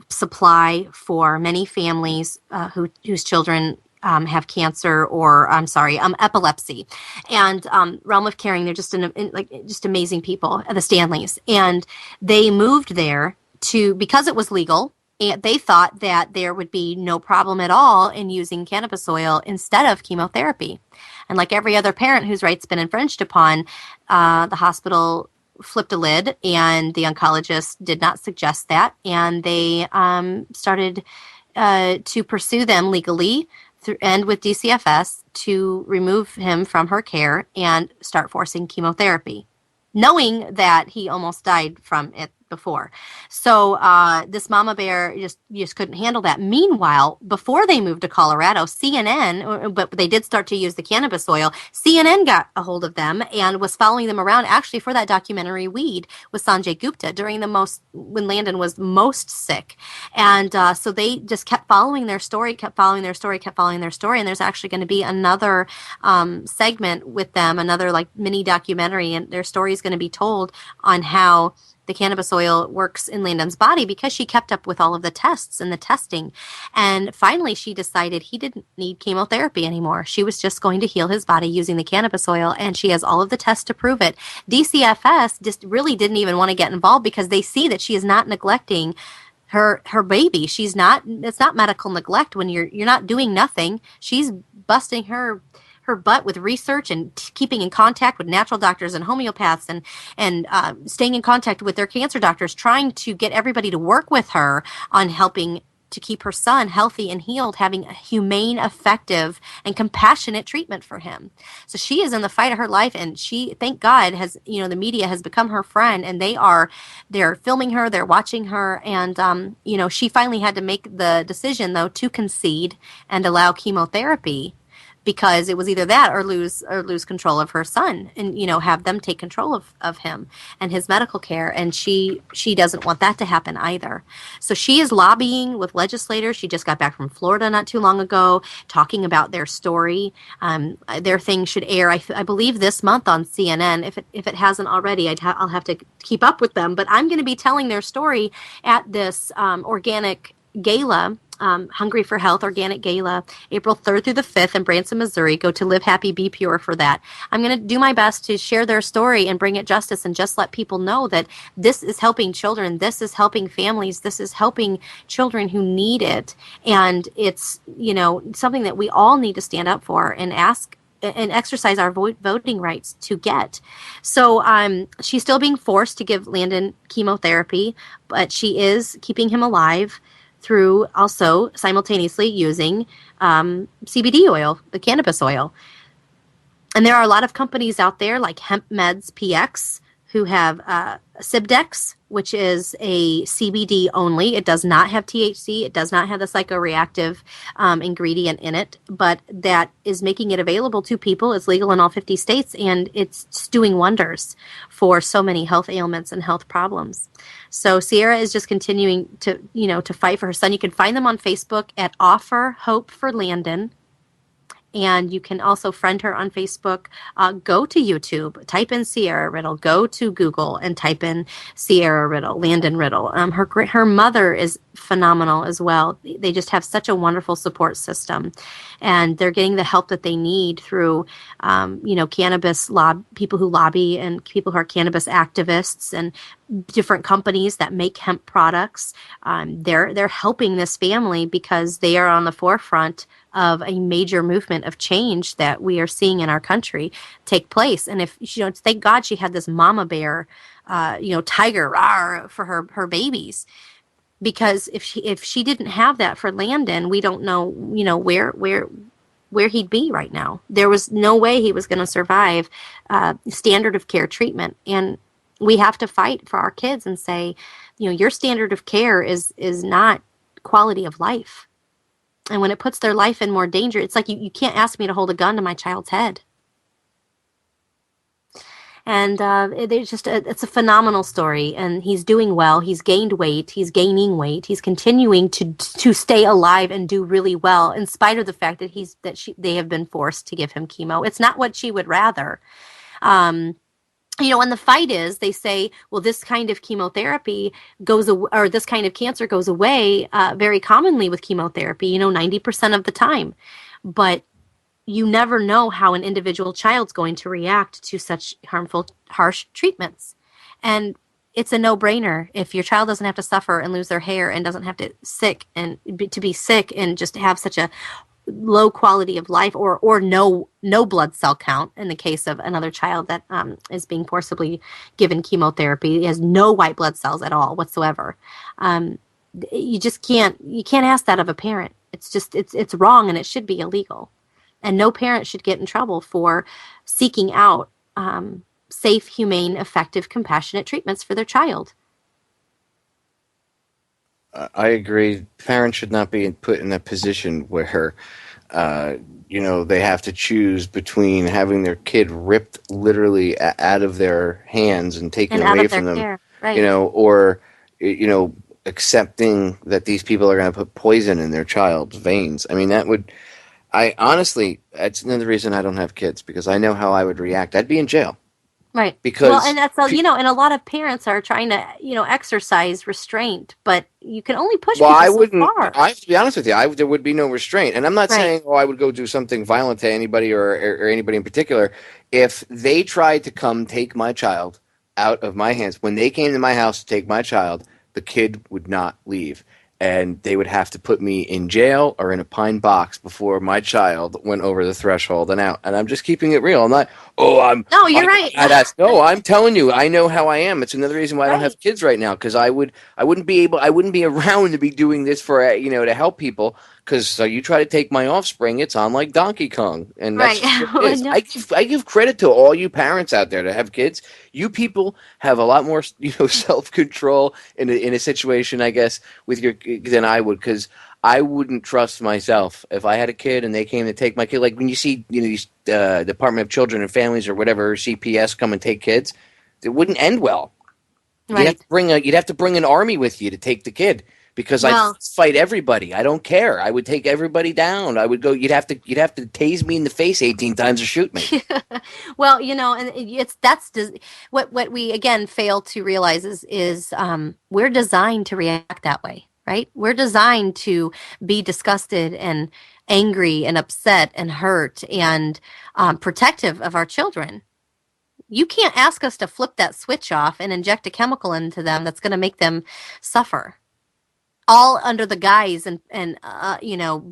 supply for many families whose children have cancer or epilepsy. And Realm of Caring, they're just just amazing people, the Stanleys, and they moved there because it was legal. And they thought that there would be no problem at all in using cannabis oil instead of chemotherapy. And like every other parent whose rights been infringed upon, the hospital flipped a lid, and the oncologist did not suggest that. And they started to pursue them legally and with DCFS to remove him from her care and start forcing chemotherapy, knowing that he almost died from it before. So this mama bear just couldn't handle that. Meanwhile, before they moved to Colorado, CNN, but they did start to use the cannabis oil, CNN got a hold of them and was following them around actually for that documentary Weed with Sanjay Gupta when Landon was most sick. And so they just kept following their story, and there's actually going to be another segment with them, another like mini documentary, and their story is going to be told on how the cannabis oil works in Landon's body, because she kept up with all of the tests and the testing. And finally, she decided he didn't need chemotherapy anymore. She was just going to heal his body using the cannabis oil, and she has all of the tests to prove it. DCFS just really didn't even want to get involved because they see that she is not neglecting her baby. It's not medical neglect when you're not doing nothing. She's busting her butt with research and keeping in contact with natural doctors and homeopaths and staying in contact with their cancer doctors, trying to get everybody to work with her on helping to keep her son healthy and healed, having a humane, effective, and compassionate treatment for him. So she is in the fight of her life, and she, thank God, the media has become her friend, and they're filming her, they're watching her, and she finally had to make the decision though to concede and allow chemotherapy, because it was either that or lose control of her son and, have them take control of him and his medical care. And she doesn't want that to happen either. So she is lobbying with legislators. She just got back from Florida not too long ago, talking about their story. Their thing should air, I believe, this month on CNN. If it hasn't already, I'll have to keep up with them. But I'm going to be telling their story at this organic gala, Hungry for Health Organic Gala, April 3rd through the 5th in Branson, Missouri. Go to Live Happy, Be Pure for that. I'm going to do my best to share their story and bring it justice and just let people know that this is helping children. This is helping families. This is helping children who need it. And it's, something that we all need to stand up for and ask and exercise our voting rights to get. So she's still being forced to give Landon chemotherapy, but she is keeping him alive through also simultaneously using CBD oil, the cannabis oil. And there are a lot of companies out there like Hemp Meds PX who have Sibdex, which is a CBD only. It does not have THC. It does not have the psychoreactive ingredient in it, but that is making it available to people. It's legal in all 50 states, and it's doing wonders for so many health ailments and health problems. So Sierra is just continuing to fight for her son. You can find them on Facebook at Offer Hope for Landon. And you can also friend her on Facebook. Go to YouTube, type in Sierra Riddle. Go to Google and type in Sierra Riddle, Landon Riddle. Her mother is phenomenal as well. They just have such a wonderful support system, and they're getting the help that they need through, cannabis people who lobby and people who are cannabis activists and different companies that make hemp products. They're helping this family because they are on the forefront of a major movement of change that we are seeing in our country take place. And if thank God she had this mama bear, tiger rawr, for her babies, because if she didn't have that for Landon, we don't know, where he'd be right now. There was no way he was going to survive standard of care treatment. And we have to fight for our kids and say, your standard of care is not quality of life. And when it puts their life in more danger, it's like you can't ask me to hold a gun to my child's head. And it's a phenomenal story. And he's doing well. He's gained weight. He's gaining weight. He's continuing to stay alive and do really well, in spite of the fact that they have been forced to give him chemo. It's not what she would rather. And the fight is, they say, well, this kind of chemotherapy or this kind of cancer goes away very commonly with chemotherapy, 90% of the time. But you never know how an individual child's going to react to such harsh treatments. And it's a no-brainer. If your child doesn't have to suffer and lose their hair and doesn't have to be sick and just have such a low quality of life or no blood cell count, in the case of another child that is being forcibly given chemotherapy, he has no white blood cells at all whatsoever. You can't ask that of a parent. It's wrong, and it should be illegal. And no parent should get in trouble for seeking out safe, humane, effective, compassionate treatments for their child. I agree. Parents should not be put in a position where, they have to choose between having their kid ripped literally out of their hands and taken away from them, care. Right. Or accepting that these people are going to put poison in their child's veins. I mean, that's another reason I don't have kids, because I know how I would react. I'd be in jail. Right. Because and that's and a lot of parents are trying to, exercise restraint, but you can only push people so far. To be honest with you, there would be no restraint. And I'm not saying, I would go do something violent to anybody or anybody in particular. If they tried to come take my child out of my hands, when they came to my house to take my child, the kid would not leave. And they would have to put me in jail or in a pine box before my child went over the threshold and out. And I'm just keeping it real. I'm not, No, you're right. I'm telling you, I know how I am. It's another reason why I don't have kids right now, because I wouldn't be around to be doing this for, to help people. Because you try to take my offspring, it's on like Donkey Kong. And that's what it is. I give credit to all you parents out there that have kids. You people have a lot more, self-control in a situation, I guess, with than I would, because I wouldn't trust myself if I had a kid and they came to take my kid. Like when you see, these Department of Children and Families or whatever, CPS, come and take kids, it wouldn't end well. Right. You'd have to bring an army with you to take the kid. Because I fight everybody. I don't care. I would take everybody down. I would go. You'd have to tase me in the face 18 times or shoot me. Well, and what we again fail to realize is we're designed to react that way, right? We're designed to be disgusted and angry and upset and hurt and protective of our children. You can't ask us to flip that switch off and inject a chemical into them that's going to make them suffer. All under the guise and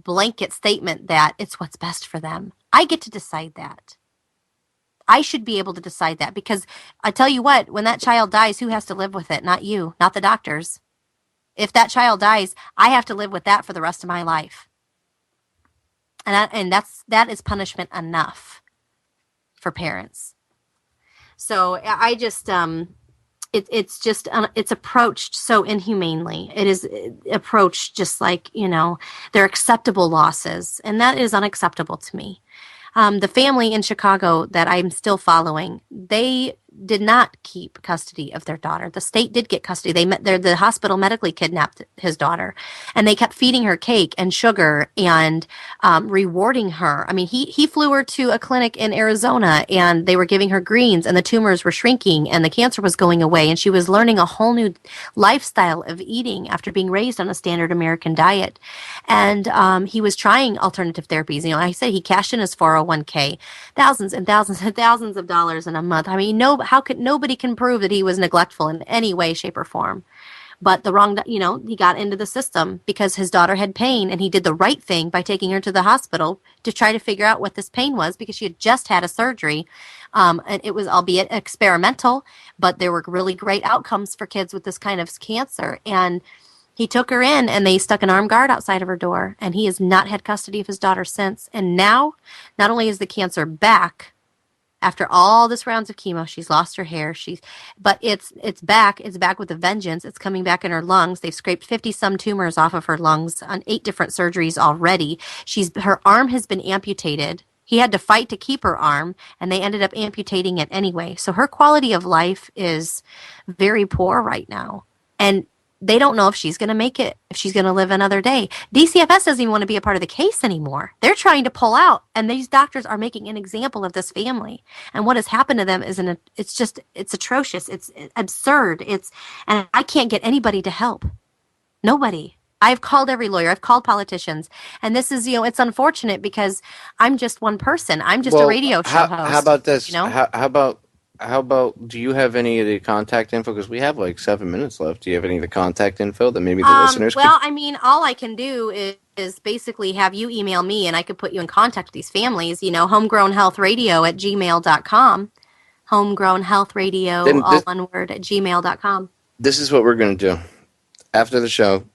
blanket statement that it's what's best for them. I get to decide that. I should be able to decide that, because I tell you what, when that child dies, who has to live with it? Not you, not the doctors. If that child dies, I have to live with that for the rest of my life. And that is punishment enough for parents. So I just it's approached so inhumanely. It is approached just like, they're acceptable losses, and that is unacceptable to me. The family in Chicago that I'm still following, they did not keep custody of their daughter. The state did get custody. The hospital medically kidnapped his daughter, and they kept feeding her cake and sugar and rewarding her. I mean, he flew her to a clinic in Arizona, and they were giving her greens, and the tumors were shrinking, and the cancer was going away, and she was learning a whole new lifestyle of eating after being raised on a standard American diet. And he was trying alternative therapies. I said he cashed in his 401k, thousands and thousands and thousands of dollars in a month. I mean, nobody can prove that he was neglectful in any way, shape, or form. But he got into the system because his daughter had pain, and he did the right thing by taking her to the hospital to try to figure out what this pain was, because she had just had a surgery. And it was, albeit experimental, but there were really great outcomes for kids with this kind of cancer. And he took her in, and they stuck an armed guard outside of her door, and he has not had custody of his daughter since. And now, not only is the cancer back, after all this rounds of chemo, she's lost her hair. But it's back. It's back with a vengeance. It's coming back in her lungs. They've scraped 50-some tumors off of her lungs on 8 different surgeries already. Her arm has been amputated. He had to fight to keep her arm, and they ended up amputating it anyway. So her quality of life is very poor right now. And they don't know if she's going to make it, if she's going to live another day. DCFS doesn't even want to be a part of the case anymore. They're trying to pull out, and these doctors are making an example of this family. And what has happened to them is it's atrocious. It's absurd. And I can't get anybody to help. Nobody. I've called every lawyer. I've called politicians. And this is, it's unfortunate because I'm just one person. I'm just a radio show host. How about this? How about, do you have any of the contact info? Because we have like 7 minutes left. Do you have any of the contact info that maybe the listeners Well, I mean, all I can do is basically have you email me, and I could put you in contact with these families, homegrownhealthradio@gmail.com. Homegrownhealthradio, all one word, @gmail.com. This is what we're going to do. After the show,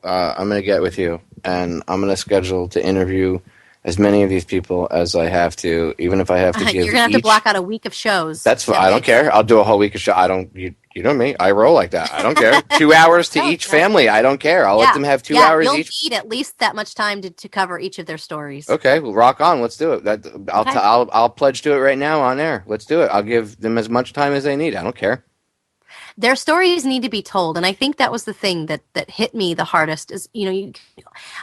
I'm going to get with you, and I'm going to schedule to interview as many of these people as I have to, even if I have to give You're going to have to block out a week of shows. That's fine. I don't care. I'll do a whole week of show. You know me. I roll like that. I don't care. 2 hours to each family. I don't care. I'll let them have 2 hours each. You'll need at least that much time to cover each of their stories. Okay, well, rock on. Let's do it. I'll pledge to it right now on air. Let's do it. I'll give them as much time as they need. I don't care. Their stories need to be told, and I think that was the thing that hit me the hardest is,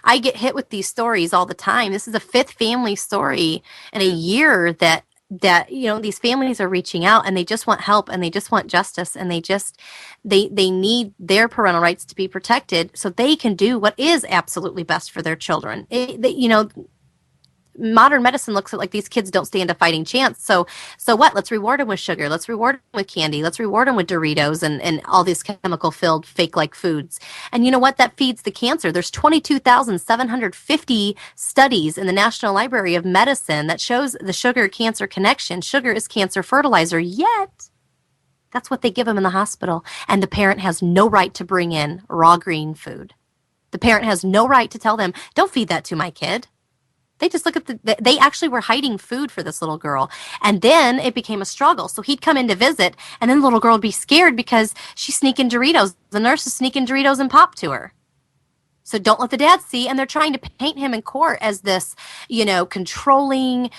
I get hit with these stories all the time. This is the 5th family story in a year that these families are reaching out, and they just want help, and they just want justice, and they need their parental rights to be protected so they can do what is absolutely best for their children. Modern medicine looks at like these kids don't stand a fighting chance. So what? Let's reward them with sugar. Let's reward them with candy. Let's reward them with Doritos and all these chemical-filled fake-like foods. And you know what? That feeds the cancer. There's 22,750 studies in the National Library of Medicine that shows the sugar-cancer connection. Sugar is cancer fertilizer, yet that's what they give them in the hospital. And the parent has no right to bring in raw green food. The parent has no right to tell them, don't feed that to my kid. They just look at they actually were hiding food for this little girl. And then it became a struggle. So he'd come in to visit, and then the little girl would be scared because she's sneaking Doritos. The nurse is sneaking Doritos and pop to her. So don't let the dad see. And they're trying to paint him in court as this, controlling,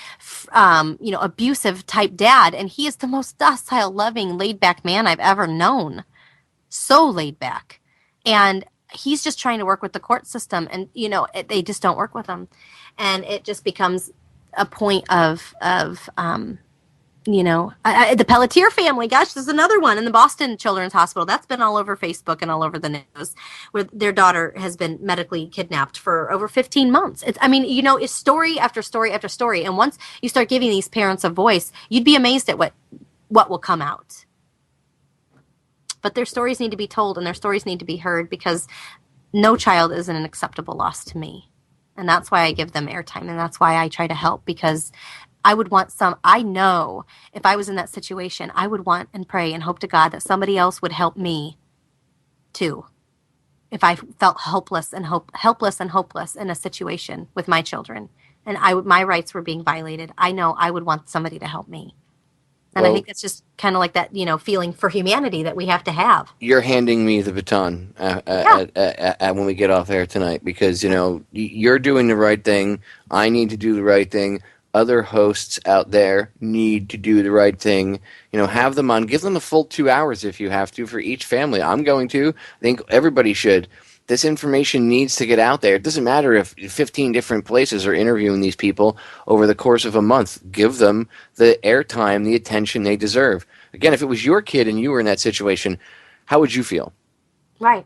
abusive type dad. And he is the most docile, loving, laid back man I've ever known. So laid back. And he's just trying to work with the court system. And, they just don't work with him. And it just becomes a point of the Pelletier family. Gosh, there's another one in the Boston Children's Hospital. That's been all over Facebook and all over the news, where their daughter has been medically kidnapped for over 15 months. It's story after story after story. And once you start giving these parents a voice, you'd be amazed at what will come out. But their stories need to be told, and their stories need to be heard, because no child is an acceptable loss to me. And that's why I give them airtime, and that's why I try to help, because I would want I know if I was in that situation, I would want and pray and hope to God that somebody else would help me too. If I felt helpless and hopeless in a situation with my children, and my rights were being violated, I know I would want somebody to help me. And I think it's just kind of like that, feeling for humanity that we have to have. You're handing me the baton when we get off air tonight, because, you're doing the right thing. I need to do the right thing. Other hosts out there need to do the right thing. Have them on. Give them a full 2 hours if you have to for each family. I'm going to. I think everybody should. This information needs to get out there. It doesn't matter if 15 different places are interviewing these people over the course of a month. Give them the airtime, the attention they deserve. Again, if it was your kid and you were in that situation, how would you feel? Right.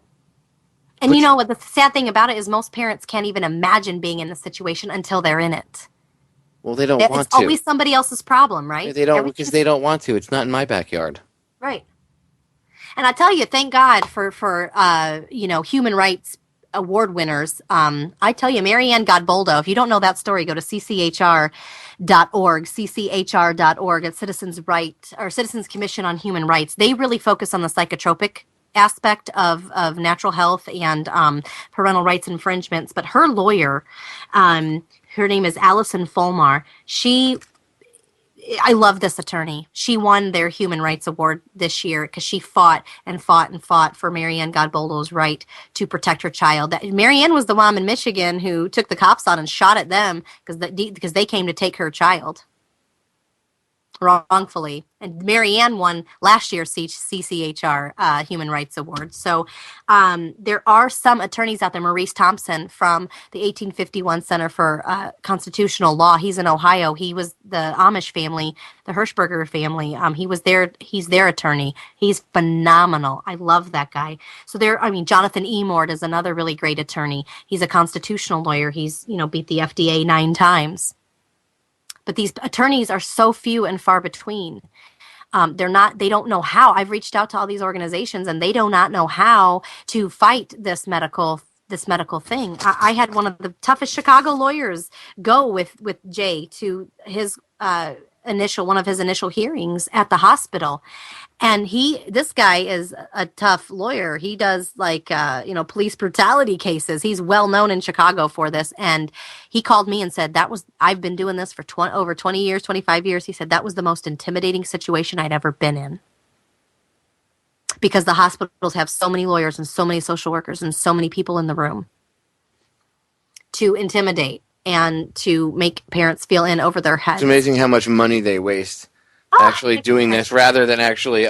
And you know what the sad thing about it is, most parents can't even imagine being in the situation until they're in it. Well, they don't want to. It's always somebody else's problem, right? They don't, because they don't want to. It's not in my backyard. Right. And I tell you, thank God for human rights award winners. I tell you, Marianne Godboldo, if you don't know that story, go to cchr.org, cchr.org. It's Citizens Commission on Human Rights. They really focus on the psychotropic aspect of natural health and parental rights infringements. But her lawyer, her name is Allison Folmar, she I love this attorney. She won their Human Rights Award this year because she fought and fought and fought for Marianne Godboldo's right to protect her child. Marianne was the mom in Michigan who took the cops on and shot at them because they came to take her child wrongfully. And Marianne won last year's CCHR Human Rights Award. So there are some attorneys out there. Maurice Thompson from the 1851 Center for Constitutional Law. He's in Ohio. He was the Amish family, the Hirschberger family. He's their attorney. He's phenomenal. I love that guy. So Jonathan Emord is another really great attorney. He's a constitutional lawyer. He's, beat the FDA 9 times. But these attorneys are so few and far between. They don't know how. I've reached out to all these organizations and they do not know how to fight this medical thing. I had one of the toughest Chicago lawyers go with Jay to his one of his initial hearings at the hospital. And this guy is a tough lawyer. He does police brutality cases. He's well known in Chicago for this. And he called me and said, I've been doing this for over 20 years, 25 years. He said, that was the most intimidating situation I'd ever been in. Because the hospitals have so many lawyers and so many social workers and so many people in the room to intimidate and to make parents feel in over their heads. It's amazing how much money they waste actually doing this rather than actually,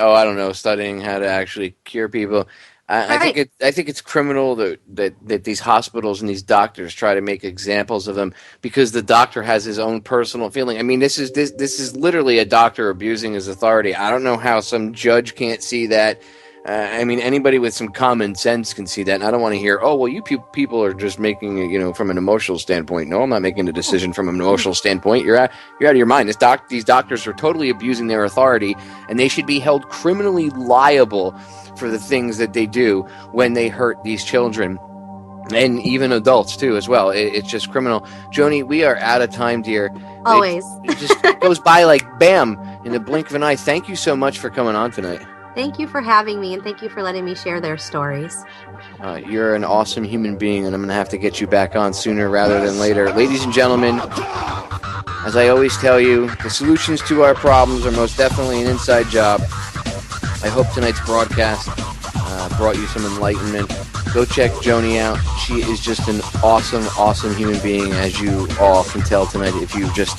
studying how to actually cure people. I think it's criminal that these hospitals and these doctors try to make examples of them because the doctor has his own personal feeling. I mean, this is literally a doctor abusing his authority. I don't know how some judge can't see that. Anybody with some common sense can see that. And I don't want to hear, you people are just making it, from an emotional standpoint. No, I'm not making a decision from an emotional standpoint. You're out of your mind. These doctors are totally abusing their authority, and they should be held criminally liable for the things that they do when they hurt these children. And even adults, too, as well. It's just criminal. Joni, we are out of time, dear. Always. It just goes by like bam, in the blink of an eye. Thank you so much for coming on tonight. Thank you for having me, and thank you for letting me share their stories. You're an awesome human being, and I'm going to have to get you back on sooner rather than later. Ladies and gentlemen, as I always tell you, the solutions to our problems are most definitely an inside job. I hope tonight's broadcast brought you some enlightenment. Go check Joni out. She is just an awesome, awesome human being, as you all can tell tonight if you've just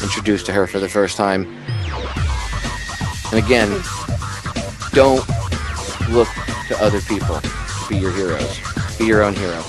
introduced to her for the first time. And again, don't look to other people to be your heroes. Be your own hero.